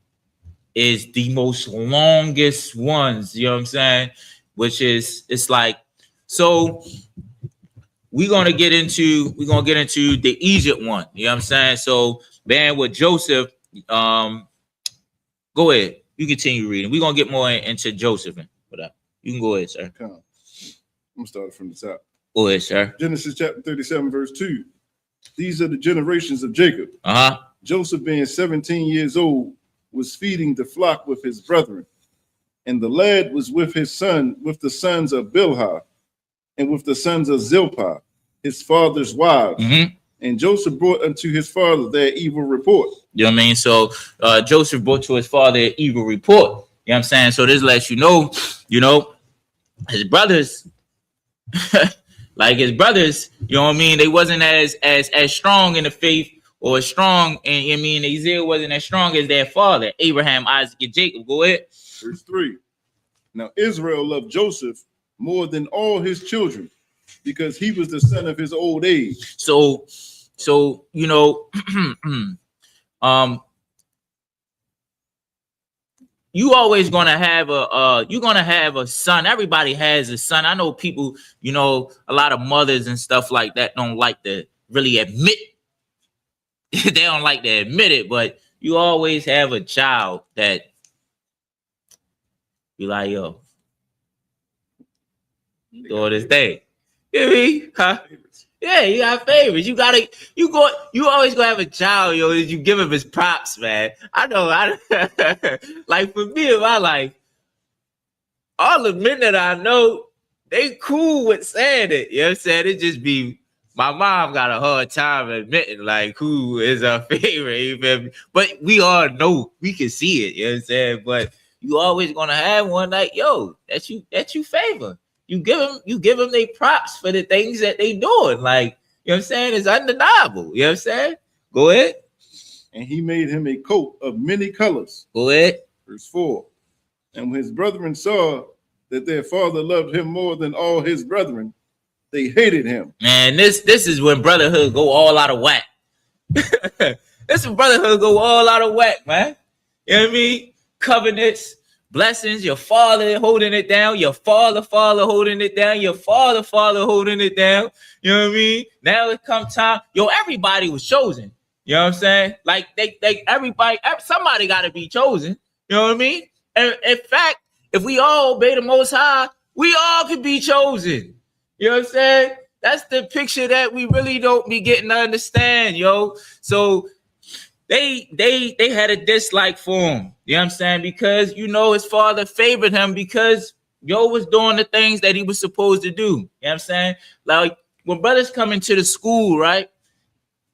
Speaker 3: is the most longest ones. You know what I'm saying? Which is, it's like, so we're gonna get into the Egypt one. You know what I'm saying? So, man, with Joseph, go ahead. You continue reading. We're gonna get more into Joseph and whatever. You can go ahead, sir.
Speaker 4: I'm gonna start from the top.
Speaker 3: Go ahead, sir.
Speaker 4: Genesis chapter 37, verse 2. These are the generations of Jacob. Joseph, being 17 years old, was feeding the flock with his brethren. And the lad was with his son, with the sons of Bilhah, and with the sons of Zilpah, his father's wives. And Joseph brought unto his father their evil report. You know what I mean? So Joseph brought to his father an evil report. You know what I'm saying? So this lets you know, his brothers, like his brothers, you know what I mean? They wasn't as strong in the faith, or strong, and I mean, Israel wasn't as strong as their father, Abraham, Isaac, and Jacob. Go ahead. Verse 3. Now Israel loved Joseph more than all his children, because he was the son of his old age.
Speaker 3: So you know, you always gonna have a son. Everybody has a son. I know people, you know, a lot of mothers and stuff like that don't like to really admit they don't like to admit it, but you always have a child that be like, yo, doing this thing. You know what I mean? Huh? Yeah, you got favorites. You always gonna have a child, yo, that you give him his props, man. I know, like, for me in my life, all the men that I know, they cool with saying it. You know what I'm saying? It just be, my mom got a hard time admitting, like, who is her favorite, you feel me? But we all know, we can see it, you know what I'm saying? But you always gonna have one like, yo, that you favor. You give them their props for the things that they doing. Like, you know what I'm saying? It's undeniable. You know what I'm saying? Go ahead.
Speaker 4: And he made him a coat of many colors.
Speaker 3: Go ahead.
Speaker 4: Verse 4. And when his brethren saw that their father loved him more than all his brethren, they hated him.
Speaker 3: Man, this is when brotherhood go all out of whack. This is brotherhood go all out of whack, man. You know what I mean? Covenants, blessings, your father holding it down, your father holding it down, your father holding it down. You know what I mean? Now it come time. Yo, everybody was chosen. You know what I'm saying? Like everybody, somebody got to be chosen. You know what I mean? And in fact, if we all obey the Most High, we all could be chosen. You know what I'm saying? That's the picture that we really don't be getting to understand, yo. So they had a dislike for him. You know what I'm saying? Because, you know, his father favored him because yo was doing the things that he was supposed to do. You know what I'm saying? Like when brothers come into the school, right?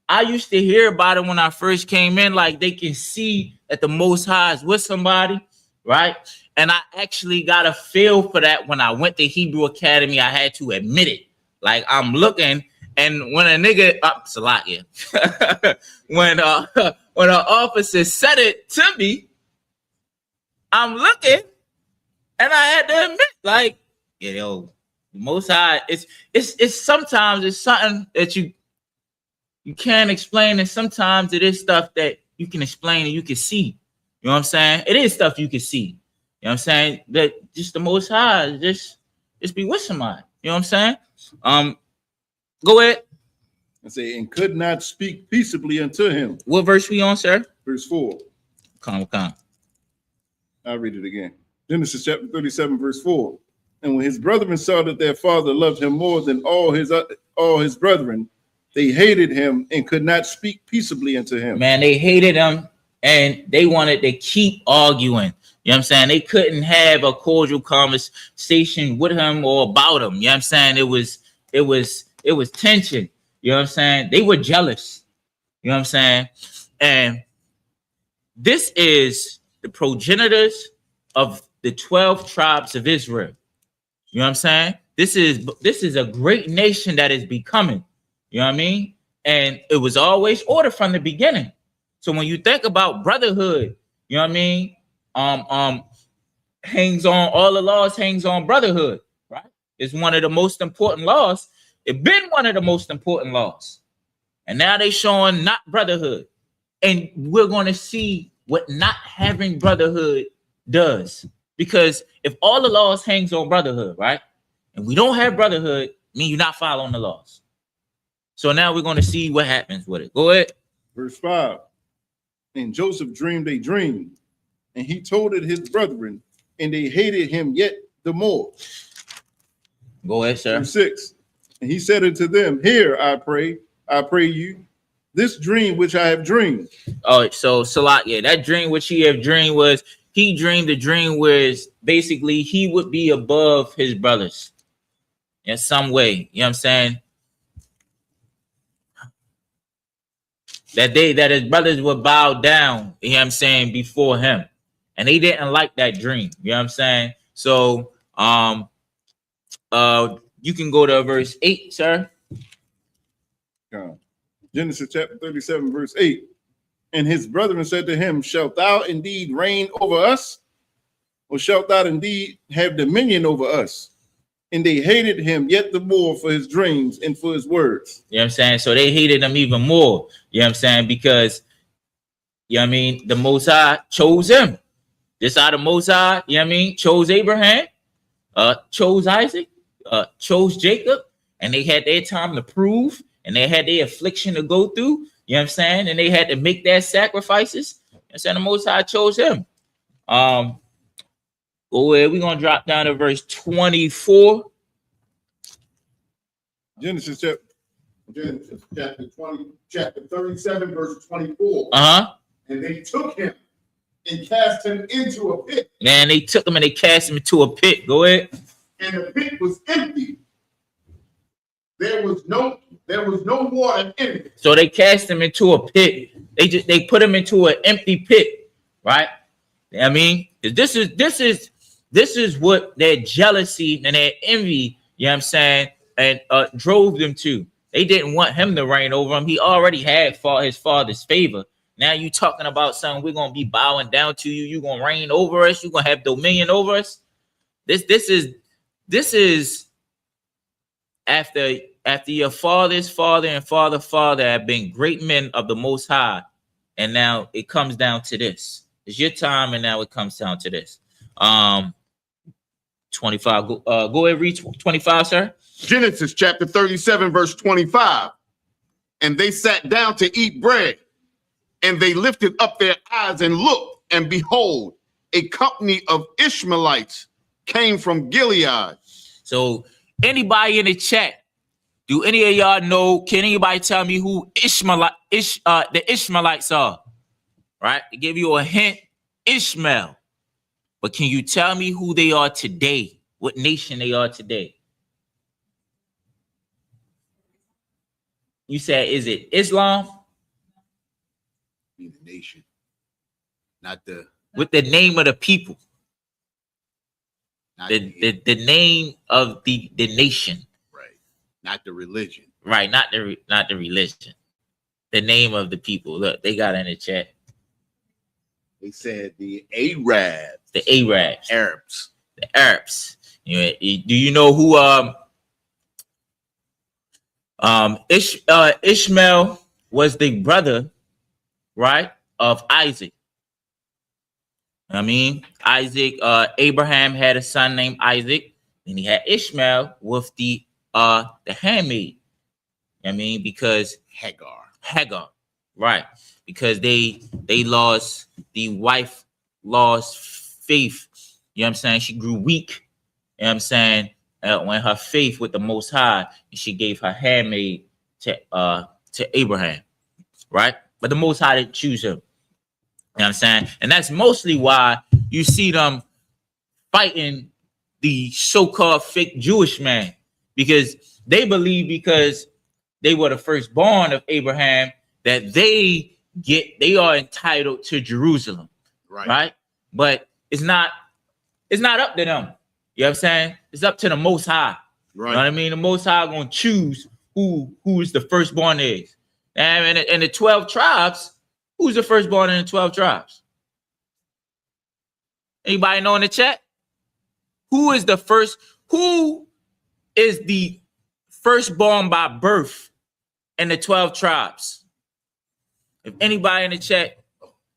Speaker 3: I used to hear about it when I first came in, like they can see that the Most High is with somebody, right? And I actually got a feel for that when I went to Hebrew Academy. I had to admit it. Like I'm looking, and when a nigga, Salakia, when an officer said it to me, I'm looking, and I had to admit, like, you know, the Most High, it's sometimes it's something that you can't explain, and sometimes it is stuff that you can explain and you can see. You know what I'm saying? It is stuff you can see. You know what I'm saying? That just the Most High, just be with somebody. You know what I'm saying? Go ahead.
Speaker 4: And say, and could not speak peaceably unto him.
Speaker 3: What verse we on, sir?
Speaker 4: Verse 4.
Speaker 3: Come.
Speaker 4: I'll read it again. Genesis chapter 37, verse 4. And when his brethren saw that their father loved him more than all his brethren, they hated him and could not speak peaceably unto him.
Speaker 3: Man, they hated him and they wanted to keep arguing. You know what I'm saying? They couldn't have a cordial conversation with him or about him. You know what I'm saying? It was tension. You know what I'm saying? They were jealous. You know what I'm saying? And this is the progenitors of the 12 tribes of Israel. You know what I'm saying? This is a great nation that is becoming. You know what I mean? And it was always order from the beginning. So when you think about brotherhood, you know what I mean? Hangs on, all the laws hangs on brotherhood, right? It's one of the most important laws. It's been one of the most important laws. And now they showing not brotherhood. And we're going to see what not having brotherhood does. Because if all the laws hangs on brotherhood, right? And we don't have brotherhood, mean you're not following the laws. So now we're going to see what happens with it. Go ahead.
Speaker 4: Verse 5. And Joseph dreamed a dream, and he told it his brethren, and they hated him yet the more.
Speaker 3: Go ahead, sir.
Speaker 4: Verse 6. And he said unto them, Hear, I pray you, this dream which I have dreamed.
Speaker 3: Oh, so Salat, yeah, that dream which he have dreamed was, he dreamed a dream where basically he would be above his brothers in some way. You know what I'm saying? That his brothers would bow down, you know what I'm saying, before him. And they didn't like that dream. You know what I'm saying? So you can go to verse 8, sir.
Speaker 4: Genesis chapter 37, verse 8. And his brethren said to him, Shalt thou indeed reign over us? Or shalt thou indeed have dominion over us? And they hated him yet the more for his dreams and for his words.
Speaker 3: You know what I'm saying? So they hated him even more. You know what I'm saying? Because, you know what I mean? The Most High chose him. This out of Most High, you know what I mean? Chose Abraham, chose Isaac, chose Jacob. And they had their time to prove. And they had their affliction to go through. You know what I'm saying? And they had to make their sacrifices. You know what I'm saying? The Most High chose him. We're going to drop down to verse 24.
Speaker 4: Genesis chapter 20, chapter 37, verse 24. And they took him and cast him into a pit.
Speaker 3: Man, they took him and they cast him into a pit. Go ahead.
Speaker 4: And the pit was empty. There was no water in it. So they cast him into a pit. They put him into an empty pit, right? I mean, this is what their jealousy and their envy, you know what I'm saying, and drove them to. They didn't want him to reign over them. He already had his father's favor. Now you talking about something, we're gonna be bowing down to you. You're gonna reign over us. You're gonna have dominion over us.
Speaker 3: This is after your father's father and father have been great men of the Most High, and now it comes down to this. It's your time, and now it comes down to this. 25. Go ahead, read 25, sir.
Speaker 5: Genesis chapter 37, verse 25. And they sat down to eat bread, and they lifted up their eyes and looked, and behold, a company of Ishmaelites came from Gilead.
Speaker 3: So anybody in the chat, do any of y'all know, can anybody tell me who the Ishmaelites are? Right? To give you a hint, Ishmael. But can you tell me who they are today? What nation they are today? You said, is it Islam?
Speaker 5: The nation, not the.
Speaker 3: With the name of the people. The name of the nation.
Speaker 5: Right. Not the religion.
Speaker 3: Right. Not the religion. The name of the people. Look, they got it in the chat.
Speaker 5: They said the Arabs.
Speaker 3: The Arabs.
Speaker 5: Arabs.
Speaker 3: The Arabs. Do you know who Ishmael was the brother, right, of Isaac? I mean, Isaac, Abraham had a son named Isaac, and he had Ishmael with the handmaid. I mean, because Hagar, right? Because the wife lost faith. You know what I'm saying? She grew weak. You know what I'm saying? When her faith with the Most High, and she gave her handmaid to Abraham, right? But the Most High didn't choose him. You know what I'm saying? And that's mostly why you see them fighting the so-called fake Jewish man, because they believe because they were the firstborn of Abraham that they are entitled to Jerusalem, right? But it's not up to them. You know what I'm saying? It's up to the Most High. Right. You know what I mean? The Most High gonna choose who's the firstborn is. And in the 12 tribes, who's the firstborn in the 12 tribes? Anybody know in the chat? Who is the firstborn by birth in the 12 tribes? If anybody in the chat,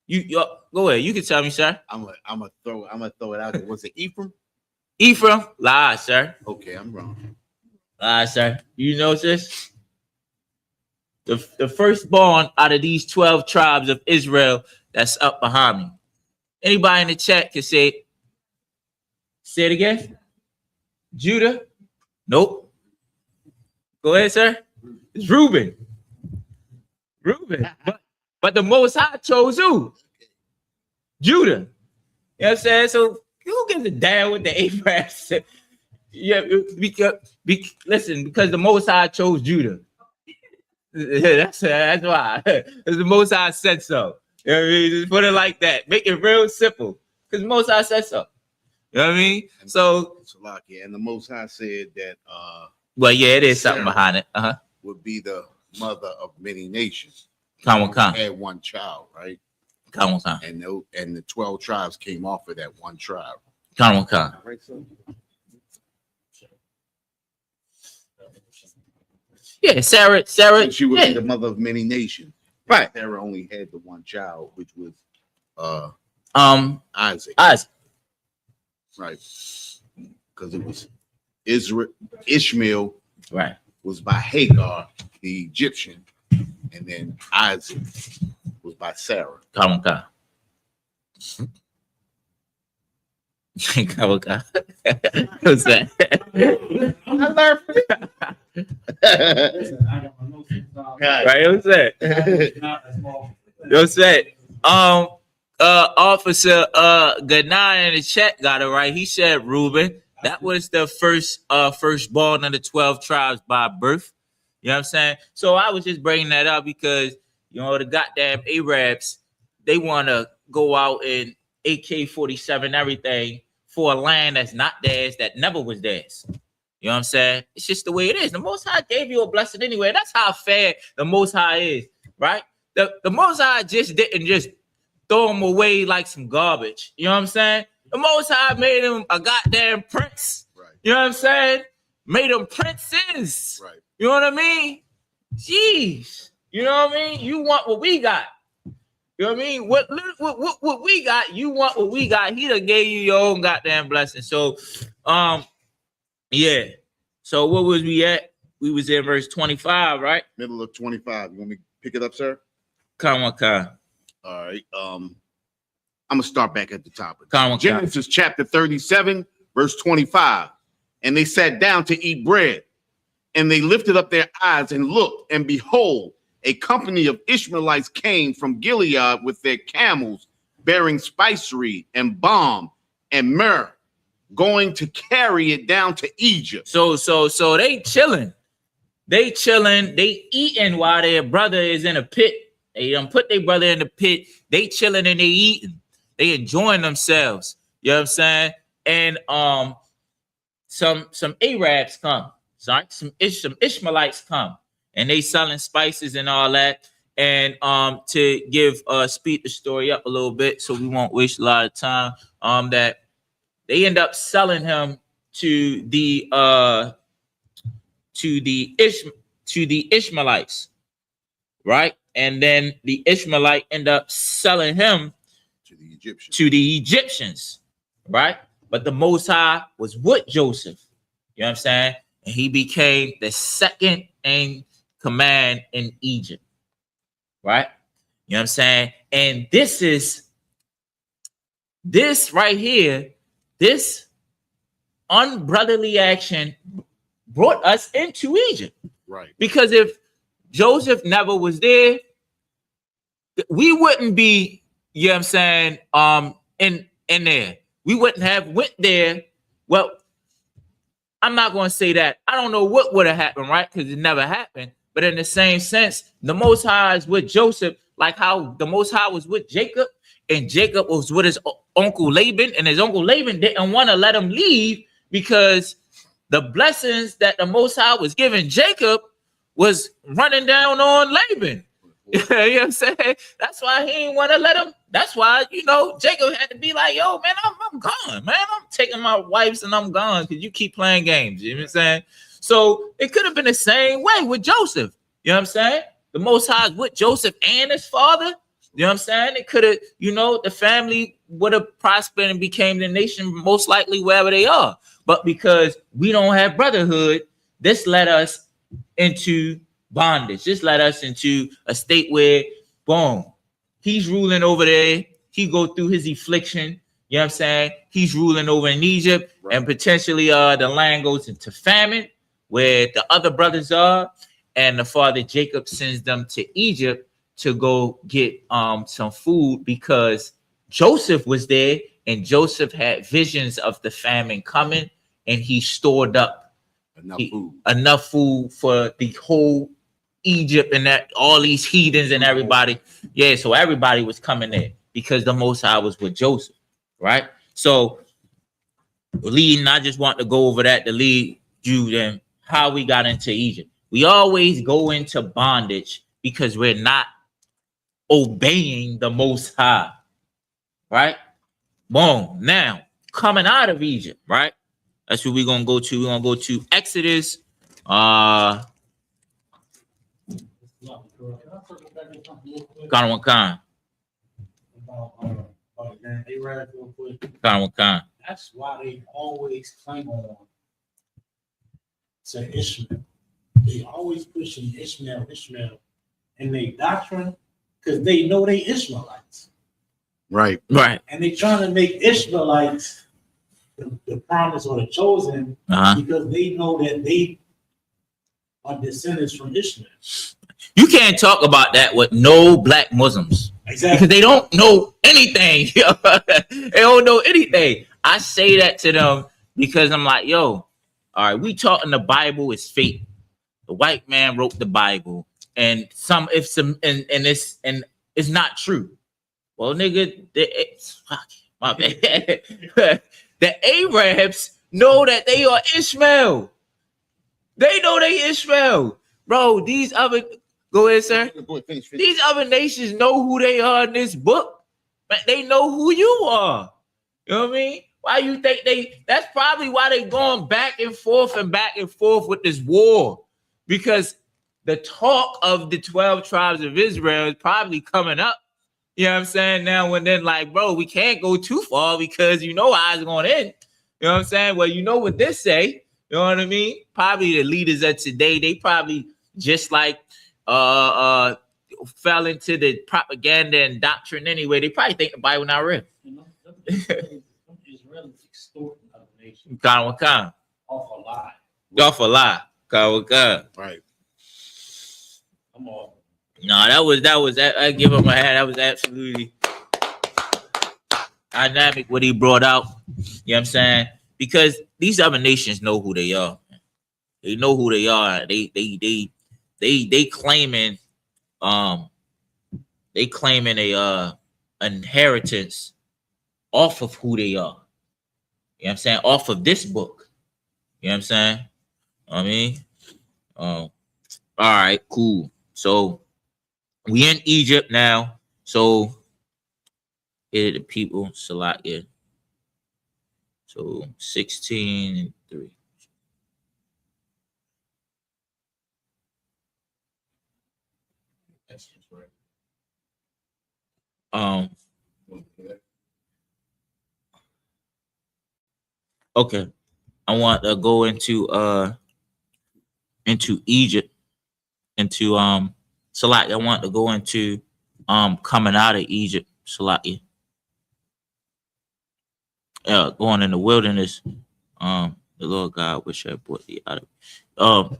Speaker 3: you go ahead. You can tell me, sir.
Speaker 5: I'm gonna throw it out there. Was it Ephraim?
Speaker 3: Ephraim? Lie, sir.
Speaker 5: Okay, I'm wrong.
Speaker 3: Lie, sir. You know this? The firstborn out of these 12 tribes of Israel that's up behind me. Anybody in the chat can say it. Say it again. Judah? Nope. Go ahead, sir. It's Reuben. But the Most High chose who? Judah. You know what I'm saying? So who gives a damn what the Abraham said? Yeah, listen, because the Most High chose Judah. That's why. Because the Most High said so. You know what I mean? Just put it like that. Make it real simple. Because the Most High said so. You know what I mean? So
Speaker 5: and the Most High said that
Speaker 3: well, yeah, it is something behind it.
Speaker 5: Would be the mother of many nations.
Speaker 3: Had
Speaker 5: one child, right?
Speaker 3: And
Speaker 5: the 12 tribes came off of that one tribe.
Speaker 3: Right, so? Yeah, Sarah.
Speaker 5: And she would be the mother of many nations.
Speaker 3: Right.
Speaker 5: Sarah only had the one child, which was Isaac. Right. Because it was Ishmael.
Speaker 3: Right.
Speaker 5: Was by Hagar, the Egyptian, and then Isaac was by Sarah.
Speaker 3: What's that?
Speaker 5: I learned from
Speaker 3: right, what's that? What's that? Officer Ganai in the chat got it right. He said Reuben. That was the firstborn of the 12 tribes by birth. You know what I'm saying? So I was just bringing that up because, you know, the goddamn Arabs, they want to go out and AK-47 everything for a land that's not theirs, that never was theirs. You know what I'm saying? It's just the way it is. The Most High gave you a blessing anyway. That's how fair the Most High is, right? The Most High just didn't just throw them away like some garbage. You know what I'm saying? The Most High made him a goddamn prince.
Speaker 5: Right.
Speaker 3: You know what I'm saying? Made them princes.
Speaker 5: Right.
Speaker 3: You know what I mean? Jeez. You know what I mean? You want what we got. You know what I mean? What we got, you want what we got. He done gave you your own goddamn blessing. So, yeah. So what was we at? We was in verse 25, right?
Speaker 5: Middle of 25. You want me to pick it up, sir?
Speaker 3: Come on.
Speaker 5: All right. I'm gonna start back at the top.
Speaker 3: Come.
Speaker 5: Genesis chapter 37, verse 25. And they sat down to eat bread, and they lifted up their eyes and looked, and behold, a company of Ishmaelites came from Gilead with their camels, bearing spicery and balm and myrrh, going to carry it down to Egypt.
Speaker 3: So they chilling. They eating while their brother is in a pit. They done put their brother in the pit. They chilling and they eating. They enjoying themselves. You know what I'm saying? And some Arabs come. Sorry, some Ishmaelites come. And they selling spices and all that. And to give speed the story up a little bit, so we won't waste a lot of time. That they end up selling him to the Ishmaelites, right? And then the Ishmaelite end up selling him to the Egyptians, right? But the Most High was with Joseph. You know what I'm saying? And he became the second in command in Egypt, right? You know what I'm saying? And this right here, this unbrotherly action brought us into Egypt.
Speaker 5: Right.
Speaker 3: Because if Joseph never was there, we wouldn't be, you know what I'm saying, in there. We wouldn't have went there. Well, I'm not going to say that. I don't know what would have happened, right? Because it never happened. But in the same sense, the Most High is with Joseph, like how the Most High was with Jacob, and Jacob was with his uncle Laban, and his uncle Laban didn't want to let him leave because the blessings that the Most High was giving Jacob was running down on Laban. You know what I'm saying? That's why he didn't want to let him. That's why, you know, Jacob had to be like, yo, man, I'm gone, man. I'm taking my wives and I'm gone because you keep playing games. You know what I'm saying? So it could have been the same way with Joseph. You know what I'm saying? The Most High is with Joseph and his father. You know what I'm saying? It could have, you know, the family would have prospered and became the nation most likely wherever they are. But because we don't have brotherhood, this led us into bondage. This led us into a state where, boom, he's ruling over there. He go through his affliction. You know what I'm saying? He's ruling over in Egypt, right. And potentially the land goes into famine where the other brothers are. And the father Jacob sends them to Egypt to go get some food because Joseph was there and Joseph had visions of the famine coming and he stored up enough food for the whole Egypt and that all these heathens and everybody. Yeah, so everybody was coming there because the Most High was with Joseph, right? So leading, I just want to go over that to lead you then how we got into Egypt. We always go into bondage because we're not obeying the Most High, right? Boom. Now, coming out of Egypt, right? That's what we're going to go to. We're going to go to Exodus.
Speaker 6: That's why they always cling on to Ishmael. They always pushing Ishmael in their doctrine because they know they Ishmaelites.
Speaker 5: Right.
Speaker 6: And they trying to make Ishmaelites the promise or the chosen because they know that they are descendants from Ishmael.
Speaker 3: You can't talk about that with no black Muslims.
Speaker 6: Exactly.
Speaker 3: Because they don't know anything. They don't know anything. I say that to them because I'm like, yo, all right, we talking the Bible is fake. The white man wrote the Bible, and it's not true. Well, nigga, my bad. The Arabs know that they are Ishmael. They know they Ishmael, bro. These other go ahead, sir.
Speaker 5: Finish.
Speaker 3: These other nations know who they are in this book, but they know who you are. You know what I mean? Why you think that's probably why they going back and forth with this war. Because the talk of the 12 tribes of Israel is probably coming up. You know what I'm saying? Now and then, like, bro, we can't go too far because you know how it's going to end. You know what I'm saying? Well, you know what this say. You know what I mean? Probably the leaders of today, they probably just like fell into the propaganda and doctrine anyway. They probably think the Bible not real.
Speaker 6: You know, Israelis extorting other nations.
Speaker 3: Kind.
Speaker 6: Off a lie.
Speaker 3: Off a lie. Kind.
Speaker 4: Right.
Speaker 6: Come on.
Speaker 3: No, that was I give him a hat. That was absolutely dynamic what he brought out. You know what I'm saying? Because these other nations know who they are. They know who they are. They claiming a inheritance off of who they are. You know what I'm saying? Off of this book. You know what I'm saying? I mean, all right, cool. So we in Egypt now. So here the people select it. So 16 and 3. Okay. I want to go into Egypt, into Salaki. I want to go into coming out of Egypt, Salaki. Going in the wilderness, the Lord God which I brought thee out of.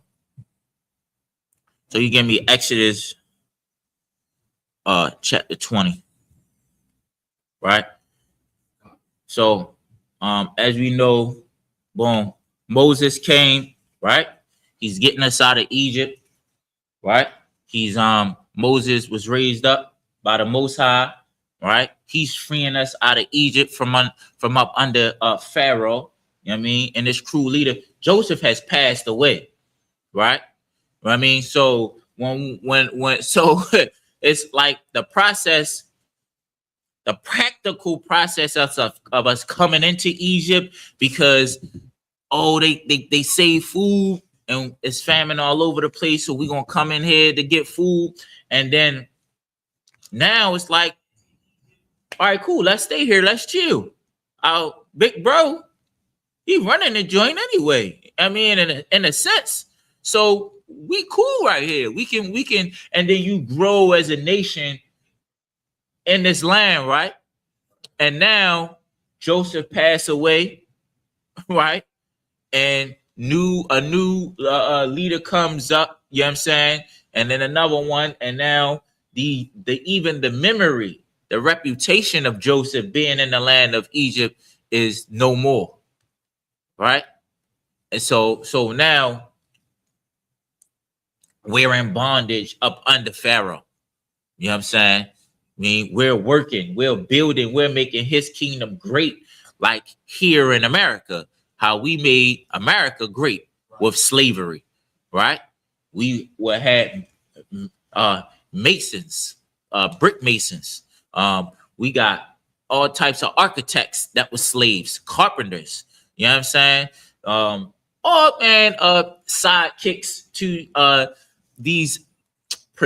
Speaker 3: So you give me Exodus chapter 20. Right? So as we know, boom, Moses came, right? He's getting us out of Egypt, right? He's Moses was raised up by the Most High, right? He's freeing us out of Egypt from up under Pharaoh, you know what I mean? And this cruel leader, Joseph, has passed away, right? You know what I mean? So when so it's like the process, the practical process of us coming into Egypt, because they save food and it's famine all over the place, so we're gonna come in here to get food. And then now it's like, all right, cool, let's stay here, let's chill. Our big bro, he running the joint anyway. I mean, in a sense. So we cool right here. We can, and then you grow as a nation in this land, right? And now Joseph passed away, right? And a new leader comes up, you know what I'm saying? And then another one, and now the memory, the reputation of Joseph being in the land of Egypt is no more, right? And so now we're in bondage up under Pharaoh. You know what I'm saying? I mean, we're working, we're building, we're making his kingdom great, like here in America, how we made America great with slavery, right? We had masons, brick masons. We got all types of architects that were slaves, carpenters. You know what I'm saying? Sidekicks to these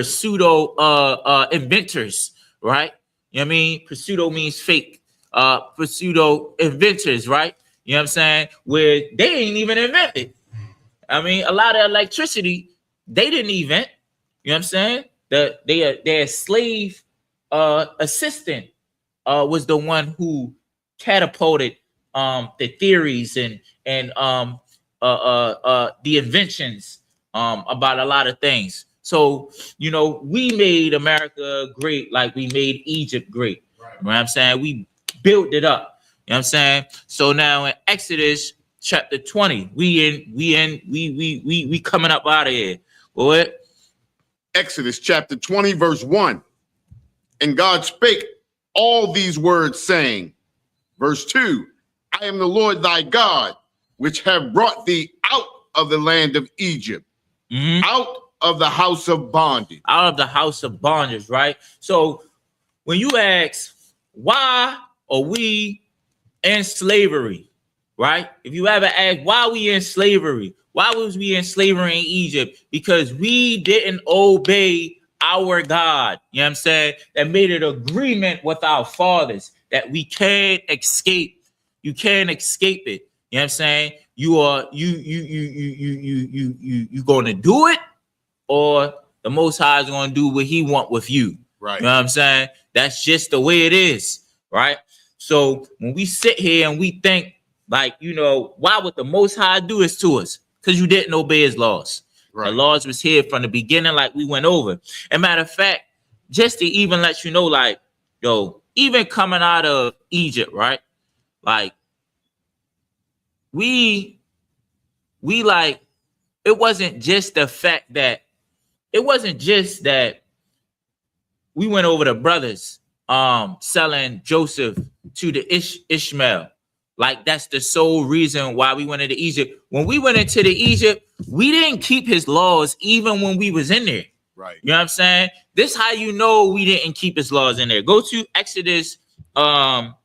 Speaker 3: pseudo inventors, right? You know what I mean? Pseudo means fake. Pseudo inventors, right? You know what I'm saying? Where they ain't even invented. I mean, a lot of electricity they didn't invent. You know what I'm saying? Their slave assistant was the one who catapulted the theories and the inventions about a lot of things. So, you know, we made America great like we made Egypt great. Right. You know what I'm saying? We built it up. You know what I'm saying? So now in Exodus chapter 20, we coming up out of here. What?
Speaker 5: Exodus chapter 20, verse 1. And God spake all these words, saying, verse 2, I am the Lord thy God, which have brought thee out of the land of Egypt, out of the house of bondage.
Speaker 3: Out of the house of bondage, right? So when you ask, why are we in slavery, right? If you ever ask why we in slavery, why was we in slavery in Egypt? Because we didn't obey our God. You know what I'm saying? That made an agreement with our fathers that we can't escape. You can't escape it. You know what I'm saying? You gonna do it, or the Most High is gonna do what He want with you.
Speaker 5: Right.
Speaker 3: You know what I'm saying? That's just the way it is, right? So when we sit here and we think, like, you know, why would the Most High do this to us? Because you didn't obey His laws.
Speaker 5: Right.
Speaker 3: The laws was here from the beginning, like we went over. And matter of fact, just to even let you know, like, yo, even coming out of Egypt, right? Like, we like, it wasn't just the fact that, it wasn't just that we went over the brothers selling Joseph to the Ishmael. Like, that's the sole reason why we went into Egypt. When we went into the Egypt, we didn't keep His laws even when we was in there.
Speaker 5: Right.
Speaker 3: You know what I'm saying? This how you know we didn't keep His laws in there. Go to Exodus chapter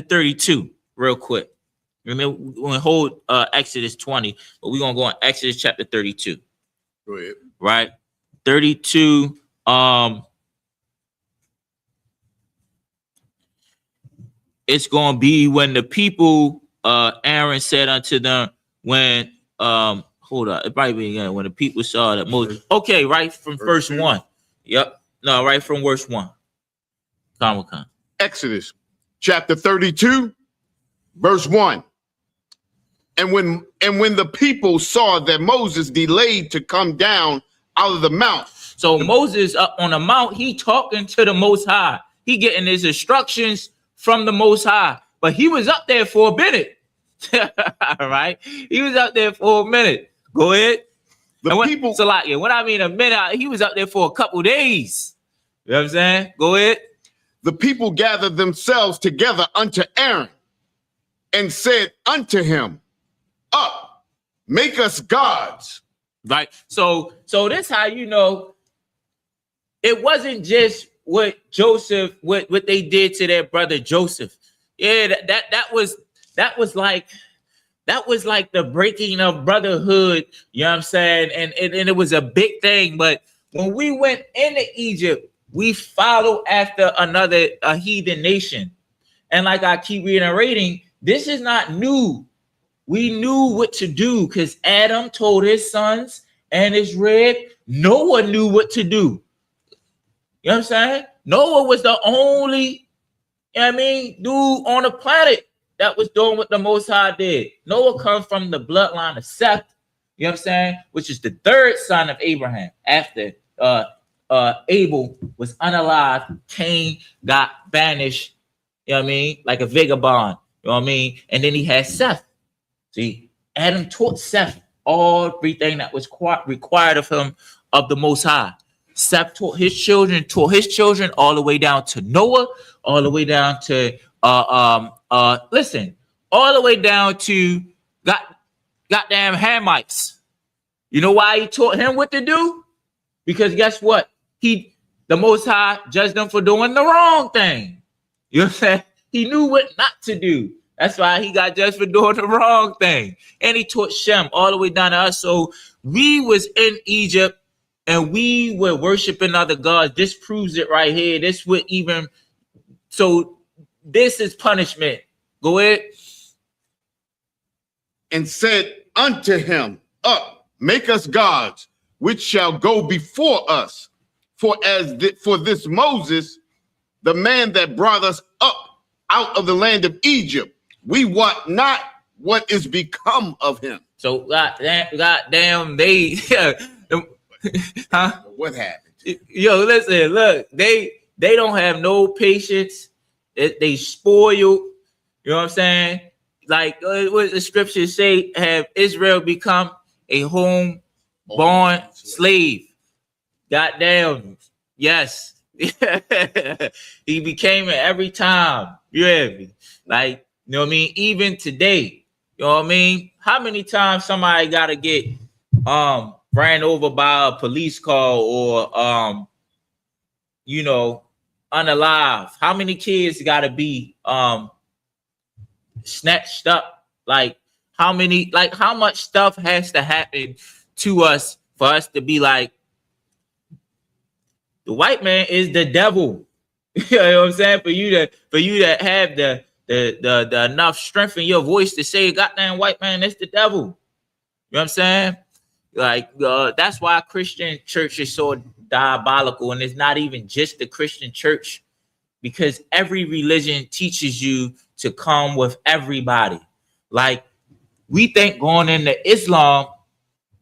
Speaker 3: 32 real quick. Remember, we're gonna hold Exodus 20, but we're gonna go on Exodus chapter 32.
Speaker 5: Go ahead.
Speaker 3: Right? 32. It's gonna be when the people, Aaron said unto them, when hold on, it might be again when the people saw that Moses. Okay, right from verse 1. Yep. No, right from verse 1. Come.
Speaker 5: Exodus chapter 32, verse 1. And when the people saw that Moses delayed to come down out of the mount.
Speaker 3: So Moses up on the mount, he talking to the Most High. He getting his instructions from the Most High. But he was up there for a minute. All right. He was up there for a minute. Go ahead.
Speaker 5: People.
Speaker 3: So like, when I mean a minute, he was up there for a couple days. You know what I'm saying? Go ahead.
Speaker 5: The people gathered themselves together unto Aaron and said unto him, up, make us gods.
Speaker 3: Right. So that's how you know it wasn't just what Joseph, what they did to their brother Joseph. Yeah, that was like the breaking of brotherhood, you know what I'm saying? And it was a big thing. But when we went into Egypt, we followed after a heathen nation. And like I keep reiterating, this is not new. We knew what to do because Adam told his sons and his rib. Noah knew what to do. You know what I'm saying? Noah was the only, you know what I mean, dude on the planet that was doing what the Most High did. Noah comes from the bloodline of Seth, you know what I'm saying, which is the third son of Abraham. After Abel was unalive, Cain got banished, you know what I mean, like a vagabond, you know what I mean? And then he had Seth. See, Adam taught Seth everything that was required of him of the Most High. Seth taught his children all the way down to Noah, all the way down to all the way down to goddamn Hamites. You know why he taught him what to do? Because guess what? The Most High judged them for doing the wrong thing. You know what I'm saying? He knew what not to do. That's why he got judged for doing the wrong thing. And he taught Shem all the way down to us. So we was in Egypt and we were worshiping other gods. This proves it right here. This is punishment. Go ahead.
Speaker 5: And said unto him, up, make us gods, which shall go before us. For this Moses, the man that brought us up out of the land of Egypt, we wot not what is become of him.
Speaker 3: So goddamn, they huh?
Speaker 5: What happened?
Speaker 3: Yo, listen, look, they don't have no patience. They spoil. You know what I'm saying? Like what the scriptures say, have Israel become a home-born slave? Goddamn, yes. He became it every time. You hear me? Like, you know what I mean? Even today, you know what I mean? How many times somebody gotta get ran over by a police car or unalive? How many kids gotta be snatched up? Like how much stuff has to happen to us for us to be like, the white man is the devil? You know what I'm saying? For you to have the enough strength in your voice to say, goddamn white man, that's the devil. You know what I'm saying? Like that's why Christian church is so diabolical, and it's not even just the Christian church, because every religion teaches you to come with everybody. Like we think going into Islam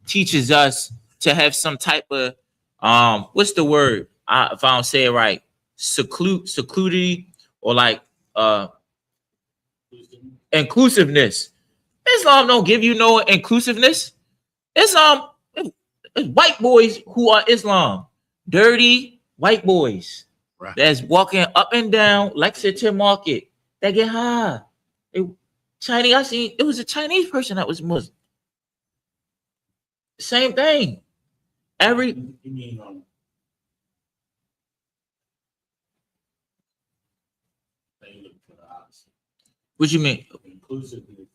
Speaker 3: teaches us to have some type of what's the word? If I don't say it right, secluded, or like inclusiveness. Islam don't give you no inclusiveness. It's white boys who are Islam, dirty white boys, right, that's walking up and down Lexington Market. They get high. Chinese. I seen it was a Chinese person that was Muslim. Same thing. What you mean?
Speaker 6: Inclusiveness.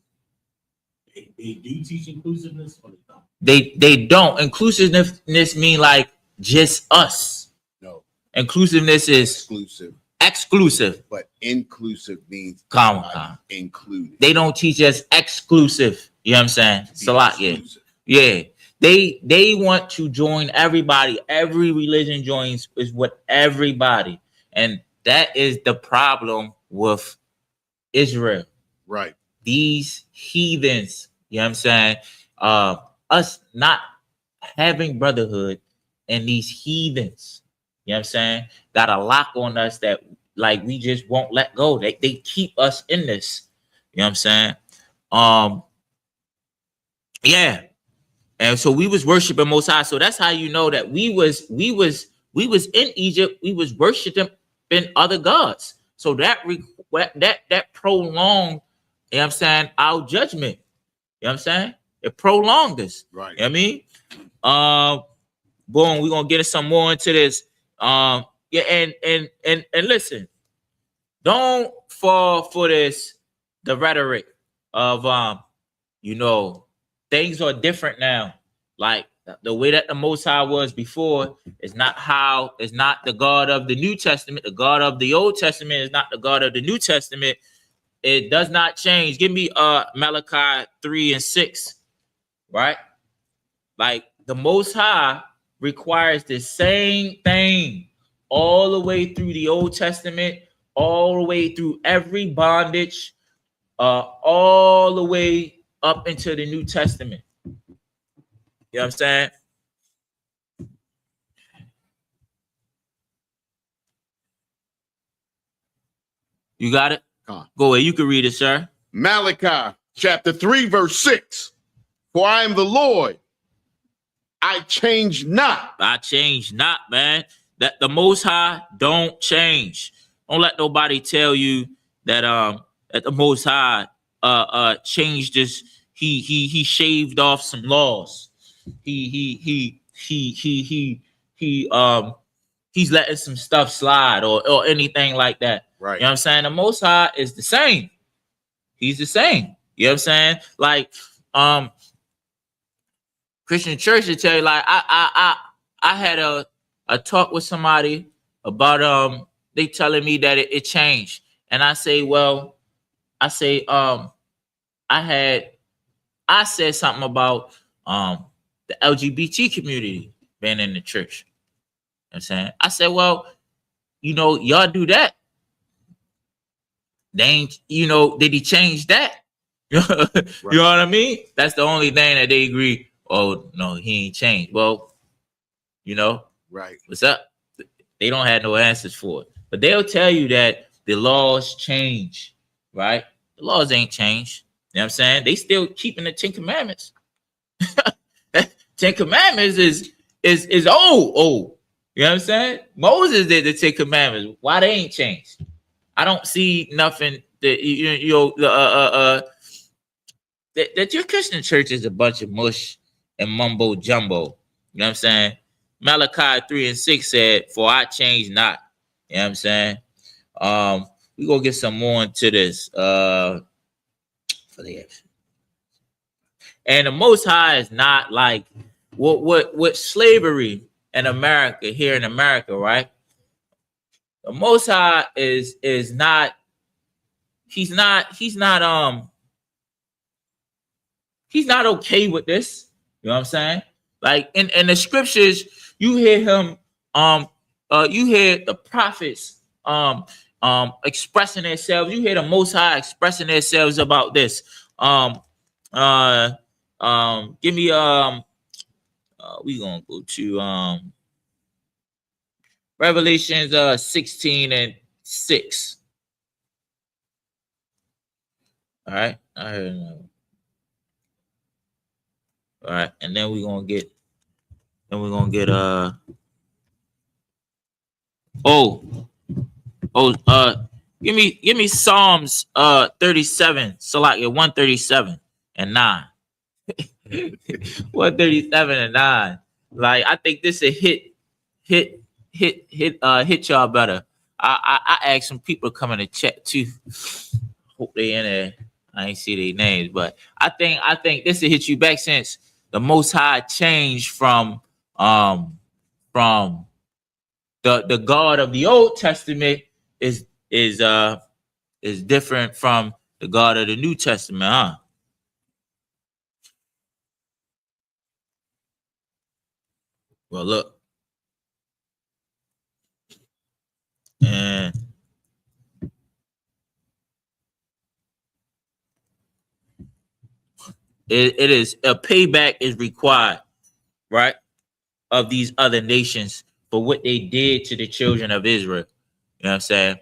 Speaker 6: They do teach inclusiveness, or they don't?
Speaker 3: They don't. Inclusiveness mean like just us.
Speaker 7: No.
Speaker 3: Inclusiveness is exclusive.
Speaker 7: But inclusive means included.
Speaker 3: They don't teach us exclusive. You know what I'm saying? It's a lot, yeah. Yeah. They want to join everybody. Every religion joins is with everybody. And that is the problem with Israel.
Speaker 7: Right.
Speaker 3: These heathens, you know what I'm saying? Us not having brotherhood, and these heathens, you know what I'm saying, got a lock on us that like we just won't let go. They keep us in this. You know what I'm saying? Yeah. And so we was worshiping Most High. So that's how you know that we was in Egypt. We was worshiping other gods. So that prolonged, you know what I'm saying, our judgment. You know what I'm saying? It prolonged this.
Speaker 7: Right.
Speaker 3: You know what I mean? Boom, we're gonna get some more into this. Yeah, and listen, don't fall for this, the rhetoric of you know, things are different now. Like the way that the Most High was before is not the God of the New Testament. The God of the Old Testament is not the God of the New Testament. It does not change. Give me Malachi 3:6, right? Like the Most High requires the same thing all the way through the Old Testament, all the way through every bondage, all the way up into the New Testament. You know what I'm saying? You got it? Go ahead. You can read it, sir.
Speaker 5: Malachi chapter 3, verse 6. For I am the Lord. I change not.
Speaker 3: I change not, man. That the Most High don't change. Don't let nobody tell you that that the Most High changed this. He shaved off some laws. He's letting some stuff slide or anything like that.
Speaker 7: Right.
Speaker 3: You know what I'm saying? The Most High is the same. He's the same. You know what I'm saying? Like Christian church will tell you, like, I had a talk with somebody about they telling me that it changed. And I say, well, I said something about the LGBT community being in the church. You know what I'm saying? I said, well, you know, y'all do that. They ain't, you know, did he change that? You know what I mean? That's the only thing that they agree. Oh, no, he ain't changed. Well, you know,
Speaker 7: right.
Speaker 3: What's up? They don't have no answers for it. But they'll tell you that the laws change, right? The laws ain't changed. You know what I'm saying? They still keeping the 10 Commandments. 10 Commandments is old. You know what I'm saying? Moses did the 10 Commandments. Why they ain't changed? I don't see nothing that that your Christian church is a bunch of mush and mumbo jumbo. You know what I'm saying? Malachi 3:6 said, "For I change not. You know what I'm saying? We gonna get some more into this. For the and the Most High is not like what slavery in America, here in America, right? The Most High is not, he's not okay with this. You know what I'm saying? Like in the scriptures, you hear him, you hear the prophets expressing themselves. You hear the Most High expressing themselves about this. Give me we gonna go to Revelations 16:6. All right, I heard another. All right, and then we're gonna get give me Psalms 37, so like 137 and 9. 137 and 9. Like, I think this will hit y'all better. I asked some people to come in the chat too. Hope they in there. I ain't see their names, but I think this will hit you back, since the Most High changed from the God of the Old Testament is different from the God of the New Testament, huh? Well, look. And it is a payback is required, right, of these other nations for what they did to the children of Israel. You know what I'm saying?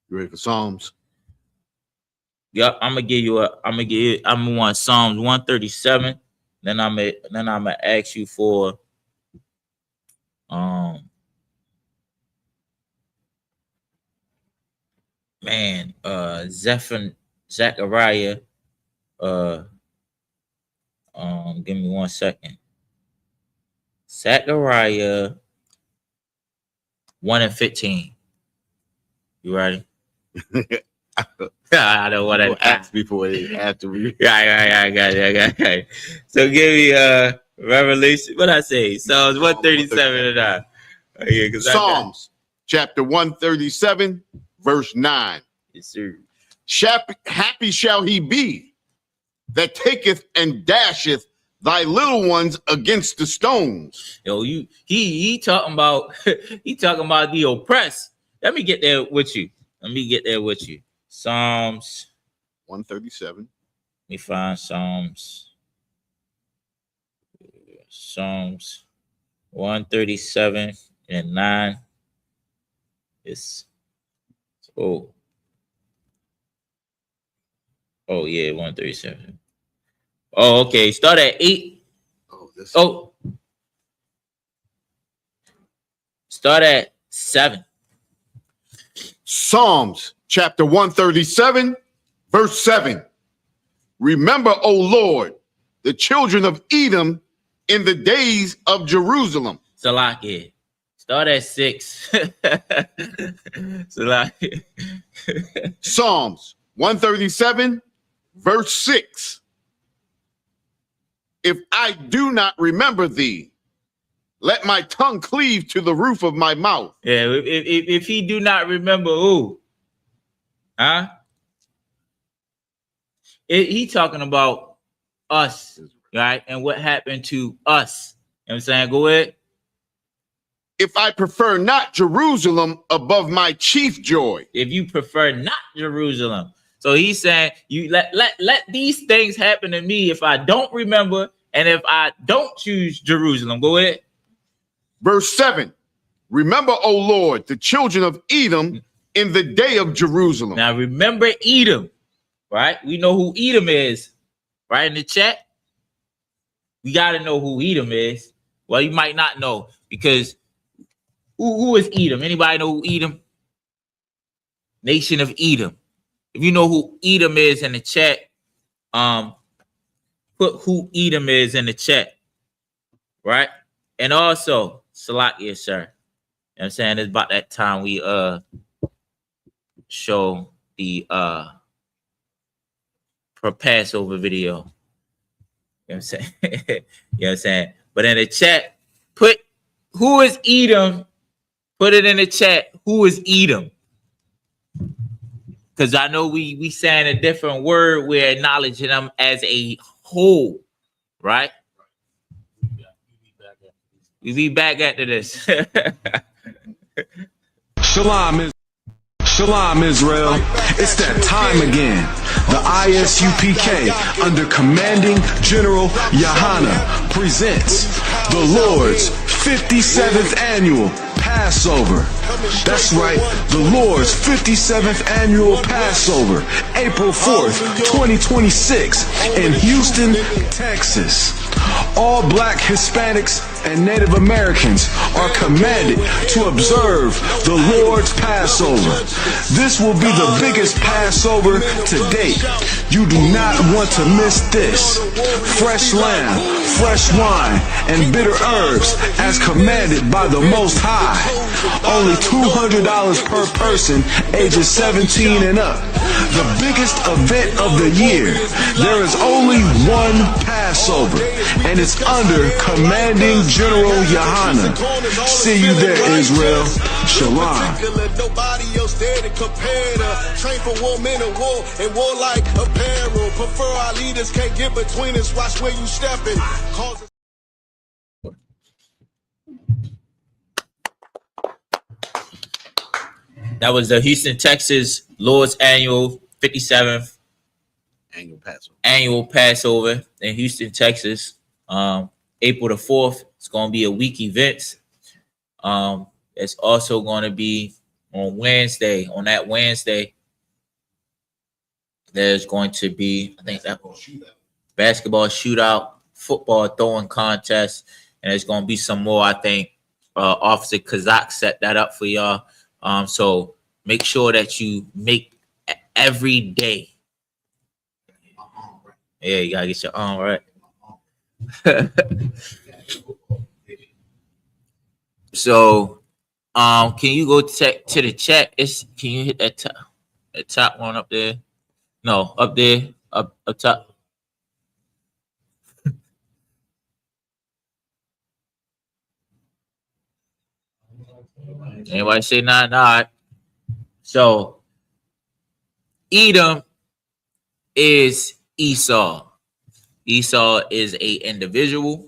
Speaker 5: You ready for Psalms?
Speaker 3: Yep, I'm gonna want Psalms 137. Then I'm gonna ask you for Zechariah. Give me 1 second. Zechariah 1:15. You ready? I don't want to
Speaker 5: ask before they after we.
Speaker 3: Yeah, I got it. So give me Revelation. What I say? Psalms 137 and 9. Yeah,
Speaker 5: Psalms chapter 137, verse 9.
Speaker 3: Yes, sir.
Speaker 5: Happy shall he be that taketh and dasheth thy little ones against the stones.
Speaker 3: Yo, he talking about the oppressed. Let me get there with you. Psalms
Speaker 5: 137.
Speaker 3: Let me find Psalms 137 and 9. It's oh yeah, 137. Oh, okay. Start at 8. Start at 7.
Speaker 5: Psalms chapter 137, verse 7. Remember, O Lord, the children of Edom in the days of Jerusalem.
Speaker 3: Salakia. Start at 6. Salakia.
Speaker 5: Psalms 137, verse 6. If I do not remember thee, let my tongue cleave to the roof of my mouth.
Speaker 3: Yeah, if he do not remember who? Huh? He talking about us, right? And what happened to us. You know what I'm saying? Go ahead.
Speaker 5: If I prefer not Jerusalem above my chief joy.
Speaker 3: If you prefer not Jerusalem. So he's saying, you let these things happen to me if I don't remember and if I don't choose Jerusalem. Go ahead.
Speaker 5: Verse 7. Remember, O Lord, the children of Edom in the day of Jerusalem.
Speaker 3: Now remember Edom, right? We know who Edom is, right? In the chat. We got to know who Edom is. Well, you might not know, because who is Edom? Anybody know who Edom? Nation of Edom. If you know who Edom is in the chat, put who Edom is in the chat, right? And also, Salakia, sir. what I'm saying? It's about that time we show the Passover video. You know what I'm saying? You know what I'm saying? But in the chat, put who is Edom? Put it in the chat. Who is Edom? Because I know we saying a different word. We're acknowledging them as a whole, right? We be back after this.
Speaker 1: Shalom, Israel. It's that time again. The ISUPK, under Commanding General Yahana, presents the Lord's 57th Annual Passover. That's right, the Lord's 57th Annual Passover, April 4th, 2026, in Houston, Texas. All Black, Hispanics, and Native Americans are commanded to observe the Lord's Passover. This will be the biggest Passover to date. You do not want to miss this. Fresh lamb, fresh wine, and bitter herbs as commanded by the Most High. Only $200 per person ages 17 and up. The biggest event of the year. There is only one Passover, and it's under Commanding General Yahana. See you there, Israel. Shalom.
Speaker 2: Nobody else there to compare to. Train for war, men of war, and warlike apparel. Prefer our leaders, can't get between us. Watch where you stepping.
Speaker 3: That was the Houston, Texas Lord's Annual 57th Annual Passover in Houston, Texas. April the 4th. It's going to be a week event. It's also going to be on Wednesday. On that Wednesday, there's going to be, I think, that basketball shootout, football throwing contest, and there's going to be some more. I think Officer Kazak set that up for y'all. So make sure that you make every day. Yeah, you gotta get your arm right. So, can you go to the chat? Can you hit that top one up there? No, up there, up top. Anybody say nah? So, Edom is Esau. Esau is a individual,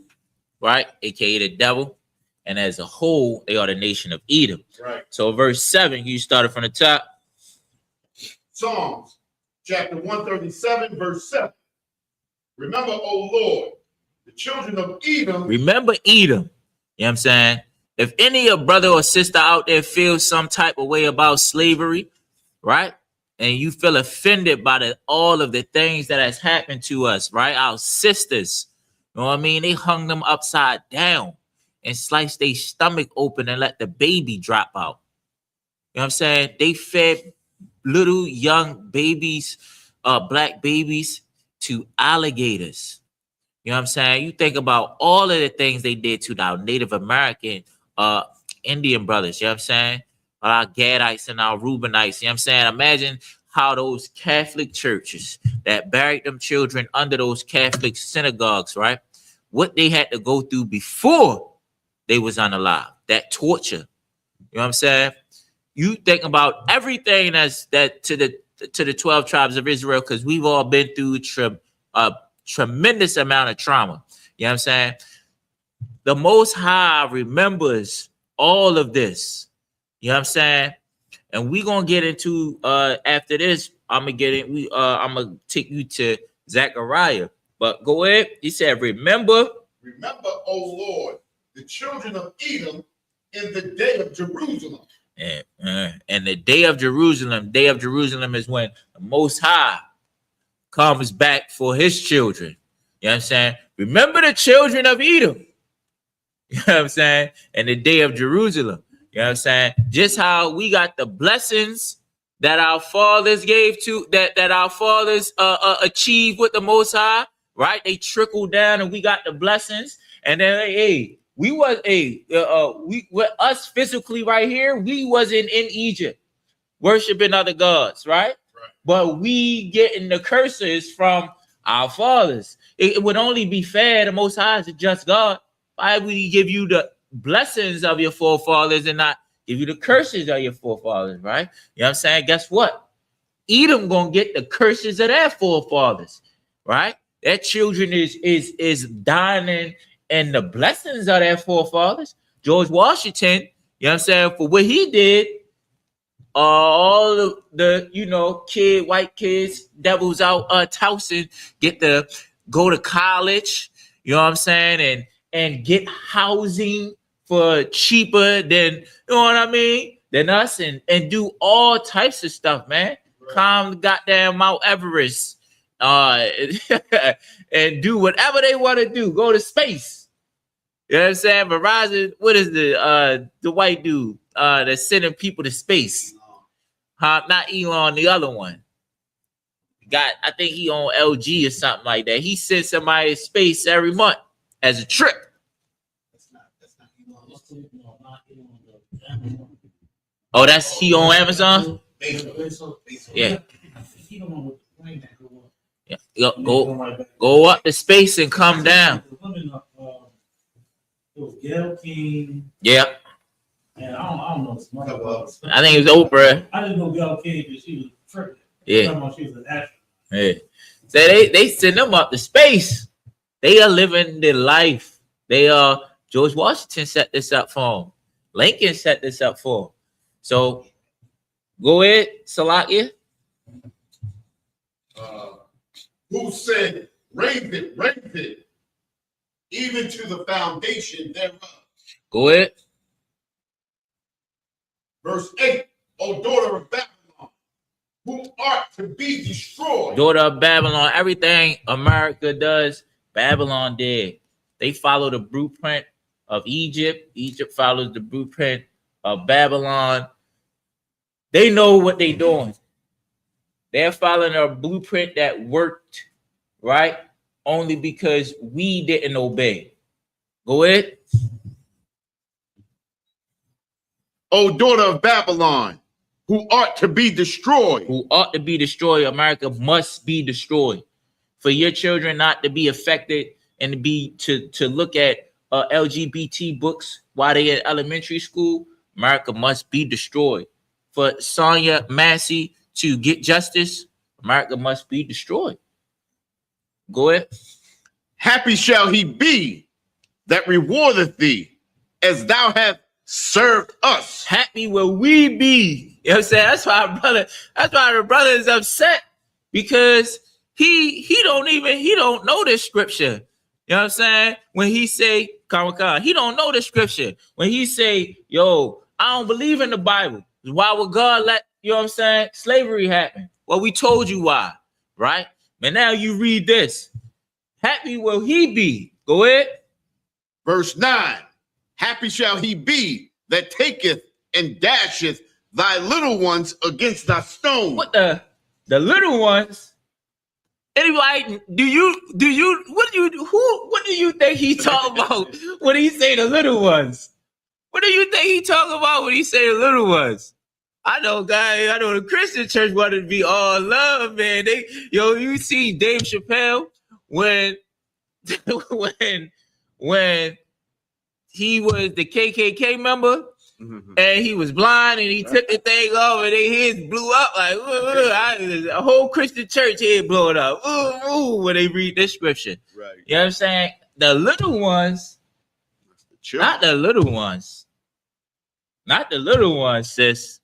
Speaker 3: right? AKA the devil. And as a whole, they are the nation of Edom.
Speaker 5: Right.
Speaker 3: So verse 7, you started from the top.
Speaker 5: Psalms chapter 137, verse 7. Remember, O Lord, the children of Edom.
Speaker 3: Remember Edom. You know what I'm saying? If any of your brother or sister out there feels some type of way about slavery, right? And you feel offended by all of the things that has happened to us, right? Our sisters, you know what I mean? They hung them upside down and sliced their stomach open and let the baby drop out. You know what I'm saying? They fed little young babies, black babies, to alligators. You know what I'm saying? You think about all of the things they did to our Native American Indian brothers, you know what I'm saying? Our Gadites and our Reubenites, you know what I'm saying? Imagine how those Catholic churches that buried them children under those Catholic synagogues, right? What they had to go through before they was unalive, that torture. You know what I'm saying? You think about everything that to the 12 tribes of Israel, because we've all been through a tremendous amount of trauma. You know what I'm saying? The Most High remembers all of this. You know what I'm saying? And we're gonna get into after this. I'm gonna take you to Zechariah. But go ahead. He said, remember,
Speaker 5: O Lord, the children of Edom in the day of Jerusalem.
Speaker 3: And the day of Jerusalem is when the Most High comes back for his children. You know what I'm saying? Remember the children of Edom. You know what I'm saying? And the day of Jerusalem. You know what I'm saying? Just how we got the blessings that our fathers gave to, that our fathers achieved with the Most High, right? They trickled down and we got the blessings. And then, hey, we was we with us physically right here, we wasn't in Egypt worshiping other gods, right? But we getting the curses from our fathers. It would only be fair, the Most High is a just God. Why would he give you the blessings of your forefathers and not give you the curses of your forefathers, right? You know what I'm saying? Guess what? Edom gonna get the curses of their forefathers, right? Their children is dying in the blessings of their forefathers. George Washington, you know what I'm saying, for what he did, all of the white kids, devils out Towson, get to go to college, you know what I'm saying, and get housing for cheaper than, you know what I mean, than us, and do all types of stuff, man. Right. Climb the goddamn Mount Everest, and do whatever they want to do. Go to space. You know what I'm saying? Verizon, what is the white dude that's sending people to space? Not Elon, the other one. I think he on LG or something like that. He sent somebody to space every month as a trip. That's not Elon. Oh, that's he on Amazon? Yeah. Yeah. Go up to space and come down. Yeah. And I don't know. I think it was Oprah. I didn't know Gail King because she was tripping. Yeah. She was an actress. Yeah. So they send them up to space. They are living their life. George Washington set this up for them. Lincoln set this up for them. So go ahead, Salakia.
Speaker 5: Who said, raise it, even to the foundation thereof.
Speaker 3: Go ahead.
Speaker 5: Verse 8, O daughter of Babylon, who art to be destroyed.
Speaker 3: Daughter of Babylon, everything America does, Babylon did. They follow the blueprint of Egypt. Egypt follows the blueprint of Babylon. They know what they're doing. They're following a blueprint that worked, right? Only because we didn't obey. Go ahead.
Speaker 5: O daughter of Babylon, who ought to be destroyed.
Speaker 3: Who ought to be destroyed. America must be destroyed. For your children not to be affected and to look at LGBT books while they're in elementary school, America must be destroyed. For Sonia Massey to get justice, America must be destroyed. Go ahead.
Speaker 5: Happy shall he be that rewardeth thee, as thou hast served us.
Speaker 3: Happy will we be. You know what I'm saying? That's why the brother is upset, because he don't know this scripture. You know what I'm saying? When he say, he don't know the scripture. When he say, yo, I don't believe in the Bible. Why would God let, you know what I'm saying, slavery happen? Well, we told you why, right? But now you read this. Happy will he be. Go ahead.
Speaker 5: Verse 9. Happy shall he be that taketh and dasheth thy little ones against thy stone.
Speaker 3: What the little ones? Anybody, what do you think he talking about when he say the little ones? What do you think he talking about when he say the little ones? I know the Christian church wanted to be all love, man. You see Dave Chappelle when he was the KKK member, and he was blind, and he took the thing off, and their heads blew up like a whole Christian church head blowing up. When they read this scripture, right? You know what I'm saying? The little ones, not the little ones, sis,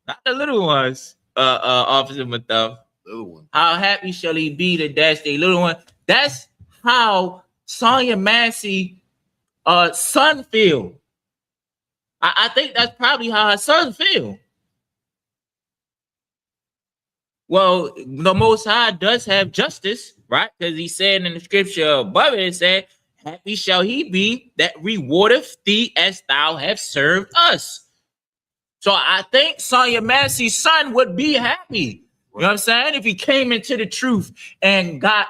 Speaker 3: not the little ones. Officer Matham. Little one. How happy shall he be to dash their little one? That's how Sonia Massey son feel. I think that's probably how her son feel. Well, the Most High does have justice, right? Because he said in the scripture above it said, happy shall he be that rewardeth thee as thou hast served us. So I think Sonia Massey's son would be happy. You know what I'm saying? If he came into the truth and got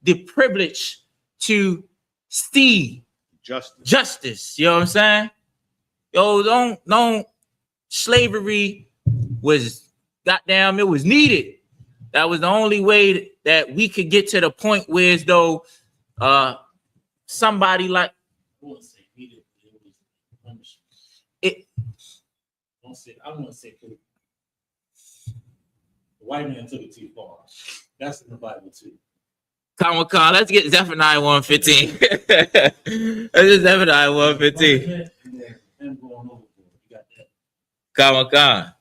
Speaker 3: the privilege to see Justice. You know what I'm saying? Yo, don't slavery was goddamn, it was needed. That was the only way that we could get to the point where as though somebody like it.
Speaker 6: I want to say the white man took it too far. That's in the Bible too.
Speaker 3: Comic-Con, let's get Zephaniah 1:15. Let's get Zephaniah 1:15. Comic-Con.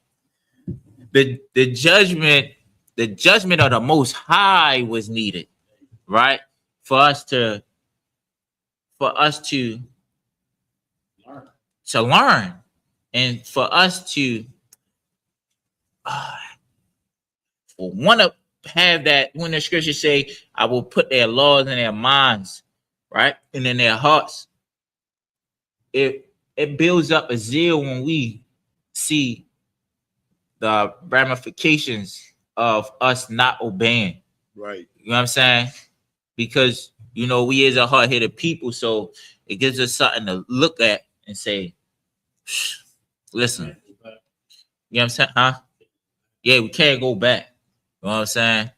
Speaker 3: The judgment of the Most High was needed, right? For us to learn, and for us to want to have that. When the scriptures say, "I will put their laws in their minds," right, and in their hearts, it builds up a zeal when we see the ramifications of us not obeying.
Speaker 7: Right.
Speaker 3: You know what I'm saying? Because, you know, we is a hard-headed people, so it gives us something to look at and say, listen. You know what I'm saying? Huh? Yeah, we can't go back. You know what I'm saying?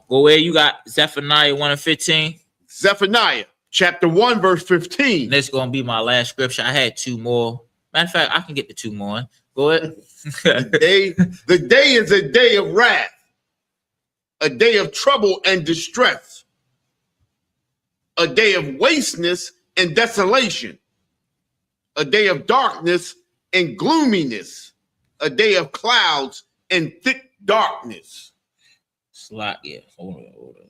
Speaker 3: Go where you got Zephaniah 1:15.
Speaker 5: Zephaniah chapter 1, verse 15.
Speaker 3: That's gonna be my last scripture. I had two more. Matter of fact, I can get the two more. Go ahead.
Speaker 5: The day is a day of wrath, a day of trouble and distress, a day of wasteness and desolation, a day of darkness and gloominess, a day of clouds and thick darkness.
Speaker 3: Slot, yeah. Hold on.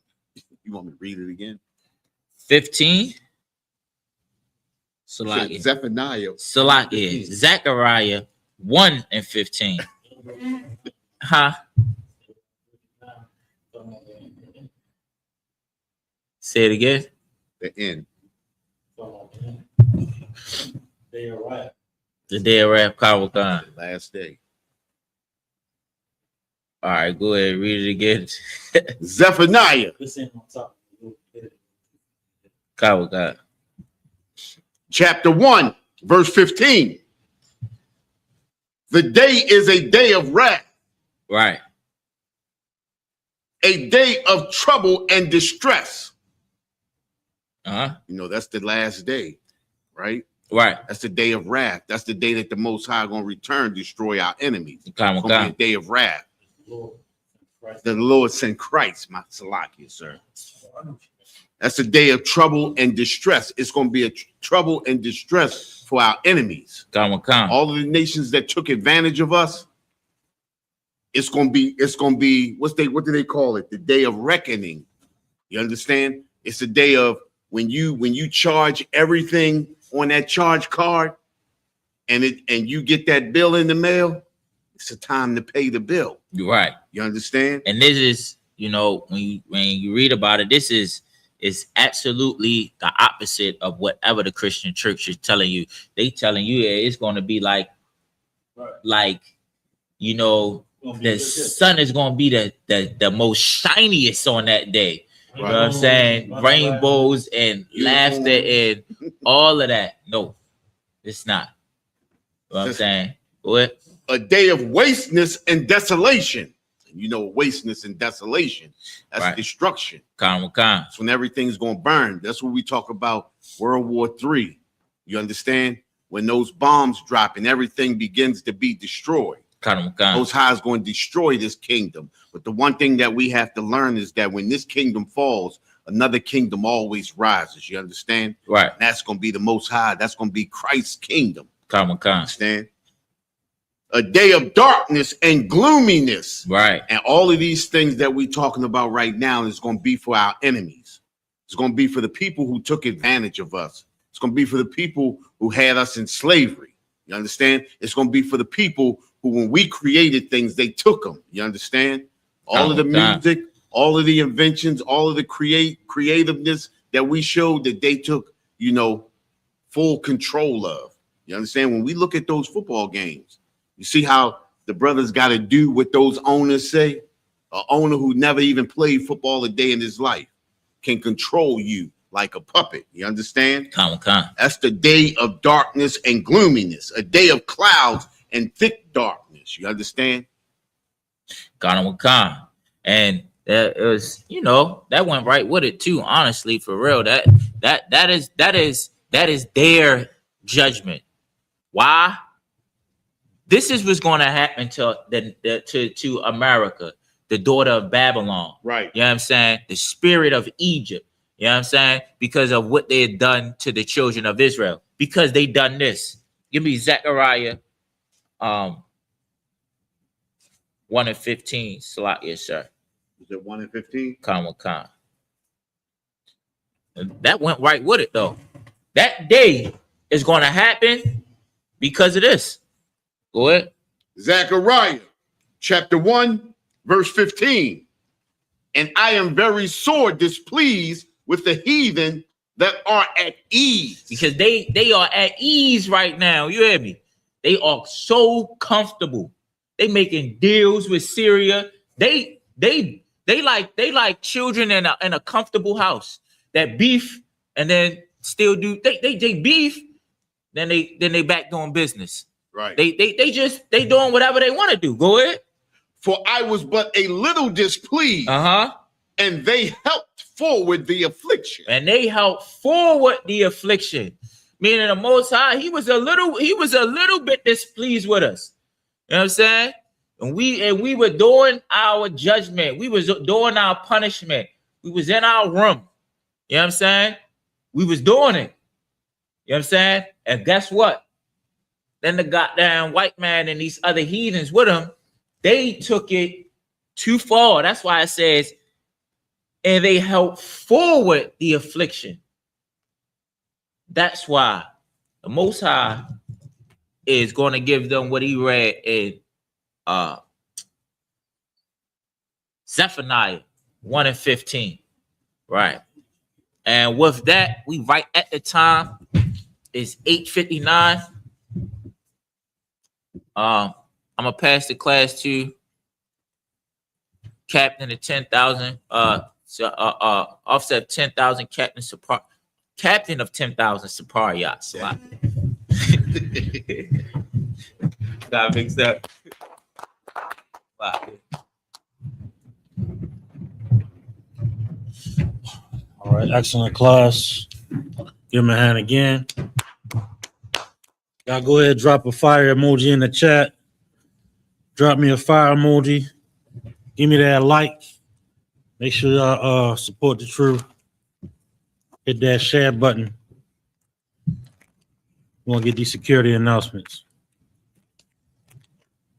Speaker 5: You want me to read it again?
Speaker 3: 15. Salak,
Speaker 5: Zephaniah.
Speaker 3: Salak, yeah. Zechariah 1:15. Huh? Say it again.
Speaker 5: The end.
Speaker 6: They are right.
Speaker 3: The day of wrath, Kawakan.
Speaker 5: Last day.
Speaker 3: All right, go ahead, read it again.
Speaker 5: Zephaniah.
Speaker 6: This ain't on top.
Speaker 3: Kawakan.
Speaker 5: Chapter 1, verse 15. The day is a day of wrath.
Speaker 3: Right.
Speaker 5: A day of trouble and distress.
Speaker 3: Uh-huh.
Speaker 5: You know, that's the last day, right?
Speaker 3: Right.
Speaker 5: That's the day of wrath. That's the day that the Most High going to return, destroy our enemies. It's
Speaker 3: Come
Speaker 5: going to be a day of wrath. The Lord sent Christ, my Salakia, sir. That's a day of trouble and distress. It's going to be a trouble and distress for our enemies.
Speaker 3: Come.
Speaker 5: All of the nations that took advantage of us, it's going to be, what do they call it? The day of reckoning. You understand? It's a day of when you charge everything on that charge card and you get that bill in the mail, it's a time to pay the bill.
Speaker 3: You're right.
Speaker 5: You understand?
Speaker 3: And this is, you know, when you read about it, this is absolutely the opposite of whatever the Christian church is telling you. They telling you it's going to be like, you know, the sun is going to be the most shiniest on that day. You know what I'm saying? Rainbows and laughter and all of that. No, it's not. You know what I'm saying? What?
Speaker 5: A day of wasteness and desolation. You know, wasteness and desolation. That's destruction. That's when everything's going to burn. That's what we talk about World War III. You understand? When those bombs drop and everything begins to be destroyed. Most High is going to destroy this kingdom. But the one thing that we have to learn is that when this kingdom falls, another kingdom always rises. You understand?
Speaker 3: Right.
Speaker 5: And that's going to be the Most High. That's going to be Christ's kingdom. Understand? A day of darkness and gloominess.
Speaker 3: Right.
Speaker 5: And all of these things that we're talking about right now is going to be for our enemies. It's going to be for the people who took advantage of us. It's going to be for the people who had us in slavery. You understand? It's going to be for the people who, when we created things, they took them. You understand? All of the music, all of the inventions, all of the creativeness that we showed that they took, you know, full control of. You understand? When we look at those football games, you see how the brothers got to do what those owners say. An owner who never even played football a day in his life can control you like a puppet. You understand?
Speaker 3: Come.
Speaker 5: That's the day of darkness and gloominess, a day of clouds and thick darkness. You understand?
Speaker 3: Con. And it was, that went right with it too. Honestly, for real, that is their judgment. Why? This is what's going to happen to America, the daughter of Babylon.
Speaker 5: Right.
Speaker 3: You know what I'm saying? The spirit of Egypt. You know what I'm saying? Because of what they had done to the children of Israel. Because they done this. Give me Zechariah 1:15. Salat, yes, sir.
Speaker 5: Is it 1:15?
Speaker 3: Con. That went right with it, though. That day is going to happen because of this. Go ahead.
Speaker 5: Zechariah chapter 1, verse 15. And I am very sore displeased with the heathen that are at ease.
Speaker 3: Because they are at ease right now. You hear me? They are so comfortable. They making deals with Syria. They like children in a comfortable house that beef and then still do they beef, then they back doing business.
Speaker 5: Right.
Speaker 3: They doing whatever they want to do. Go ahead.
Speaker 5: For I was but a little displeased. And they helped forward the affliction. Meaning the Most High, he was a little bit displeased with us. You know what I'm saying? And we were doing our judgment. We was doing our punishment. We was in our room. You know what I'm saying? We was doing it. You know what I'm saying? And guess what? Then the goddamn white man and these other heathens with him, they took it too far. That's why it says, and they helped forward the affliction. That's why the Most High is going to give them what he read in Zephaniah 1:15. Right. And with that, we right at the time is 8:59. I'm gonna pass the class to Captain of 10,000, offset 10,000, Captain of 10,000 Sapariat. Got mixed up. Wow.
Speaker 6: All right, excellent class. Give him a hand again. Y'all go ahead, drop a fire emoji in the chat. Drop me a fire emoji. Give me that like. Make sure y'all support the truth. Hit that share button. We want to get these security announcements.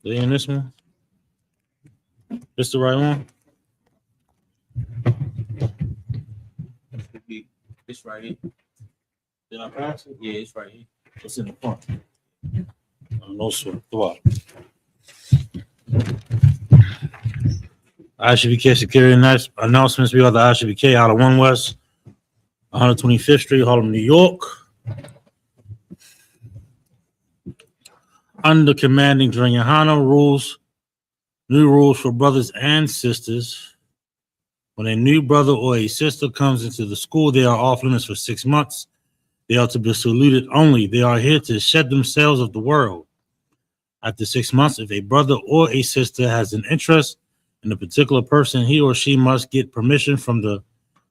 Speaker 6: They in this one? This the right one?
Speaker 3: It's right here.
Speaker 6: Did I pass it?
Speaker 3: Yeah, it's right here.
Speaker 6: It's in the front. No sweat. Throughout. ISUBK security announcements. We are the ISUBK out of 1 West, 125th Street, Harlem, New York. Under commanding Johanna rules, new rules for brothers and sisters. When a new brother or a sister comes into the school, they are off limits for 6 months. They are to be saluted only. They are here to shed themselves of the world. After 6 months, if a brother or a sister has an interest in a particular person, he or she must get permission from the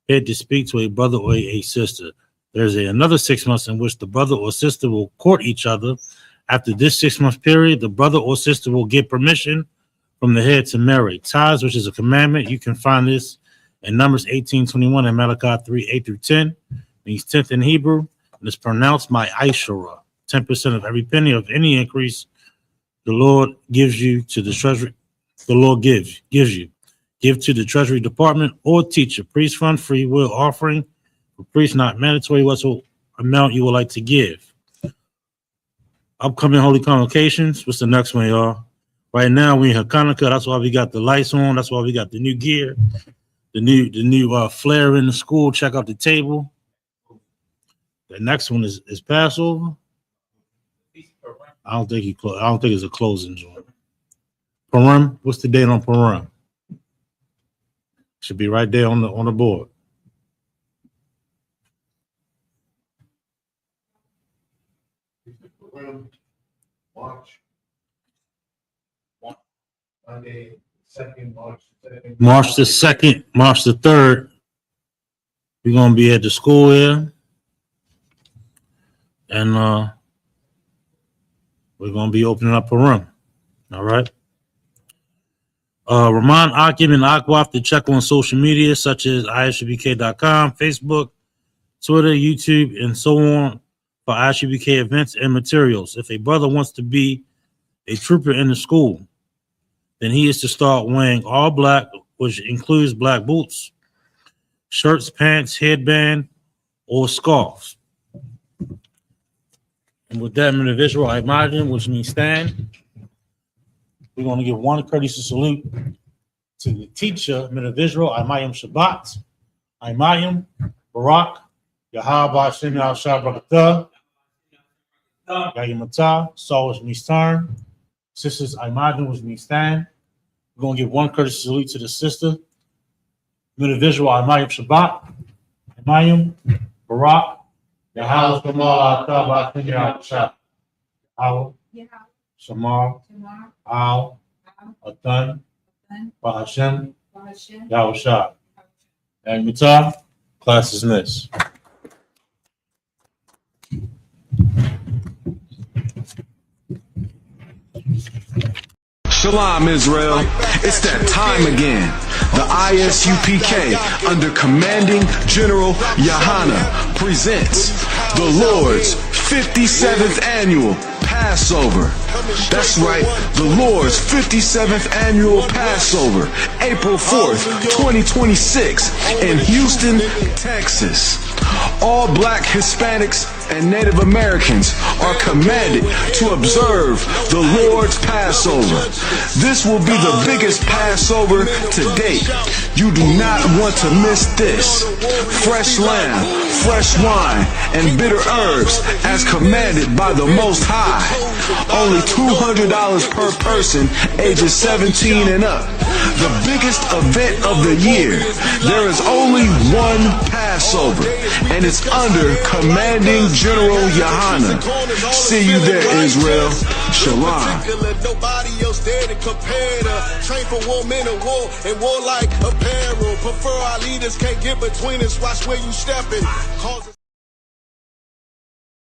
Speaker 6: head to speak to a brother or a sister. There's another 6 months in which the brother or sister will court each other. After this 6 month period, the brother or sister will get permission from the head to marry. Ties, which is a commandment. You can find this in Numbers 18:21 and Malachi 3:8-10. Means 10th in Hebrew. And it's pronounced by Aishara. 10% of every penny of any increase the Lord gives you to the treasury. The Lord gives you. Give to the Treasury Department or teacher. Priest fund, free will offering. For priest, not mandatory. What's the amount you would like to give? Upcoming holy convocations. What's the next one, y'all? Right now we in Hanukkah. That's why we got the lights on. That's why we got the new gear, the new flare in the school. Check out the table. The next one is Passover. I don't think it's a closing joint. Purim. What's the date on Purim? Should be right there on the board.
Speaker 8: March. Monday, 2nd, March 2nd.
Speaker 6: March the 2nd, March the 3rd. We're going to be at the school here. And we're going to be opening up a room. All right. Remind Akim and Akwaf to check on social media such as ISUBK.com, Facebook, Twitter, YouTube, and so on for ISUBK events and materials. If a brother wants to be a trooper in the school, then he is to start wearing all black, which includes black boots, shirts, pants, headband, or scarves. And with that, in the visual, I imagine, which means stand. We're going to give one courtesy salute to the teacher, Minavisual, Imayim Shabbat, Imayim, Barak, Yahaba, Shem Yal Shabrakata, Yayimata, Saul, which means turn. Sisters, Imayim, which means stand. We're going to give one courtesy salute to the sister, Minavisual, Imayim Shabbat, Imayim, Barak, Yahaba, Shamar, Shem Yal Shabrakata, Shamar, Al, Atan, Bahashem, Yahusha. And Mita, class is missed.
Speaker 1: Shalom, Israel. It's that time again. The ISUPK, under Commanding General Yahana, presents the Lord's 57th Annual Passover. That's right, the Lord's 57th Annual Passover, April 4th, 2026, in Houston, Texas. All black Hispanics and Native Americans are commanded to observe the Lord's Passover. This will be the biggest Passover to date. You do not want to miss this. Fresh lamb, fresh wine, and bitter herbs as commanded by the Most High. Only $200 per person ages 17 and up. The biggest event of the year. There is only one Passover, and it's under Commanding General Yahana. See you there, Israel. Shalom.
Speaker 2: Nobody else there to compare to. Train for war, men of war, and warlike apparel. Prefer our leaders, can't get between us. Watch where you stepping.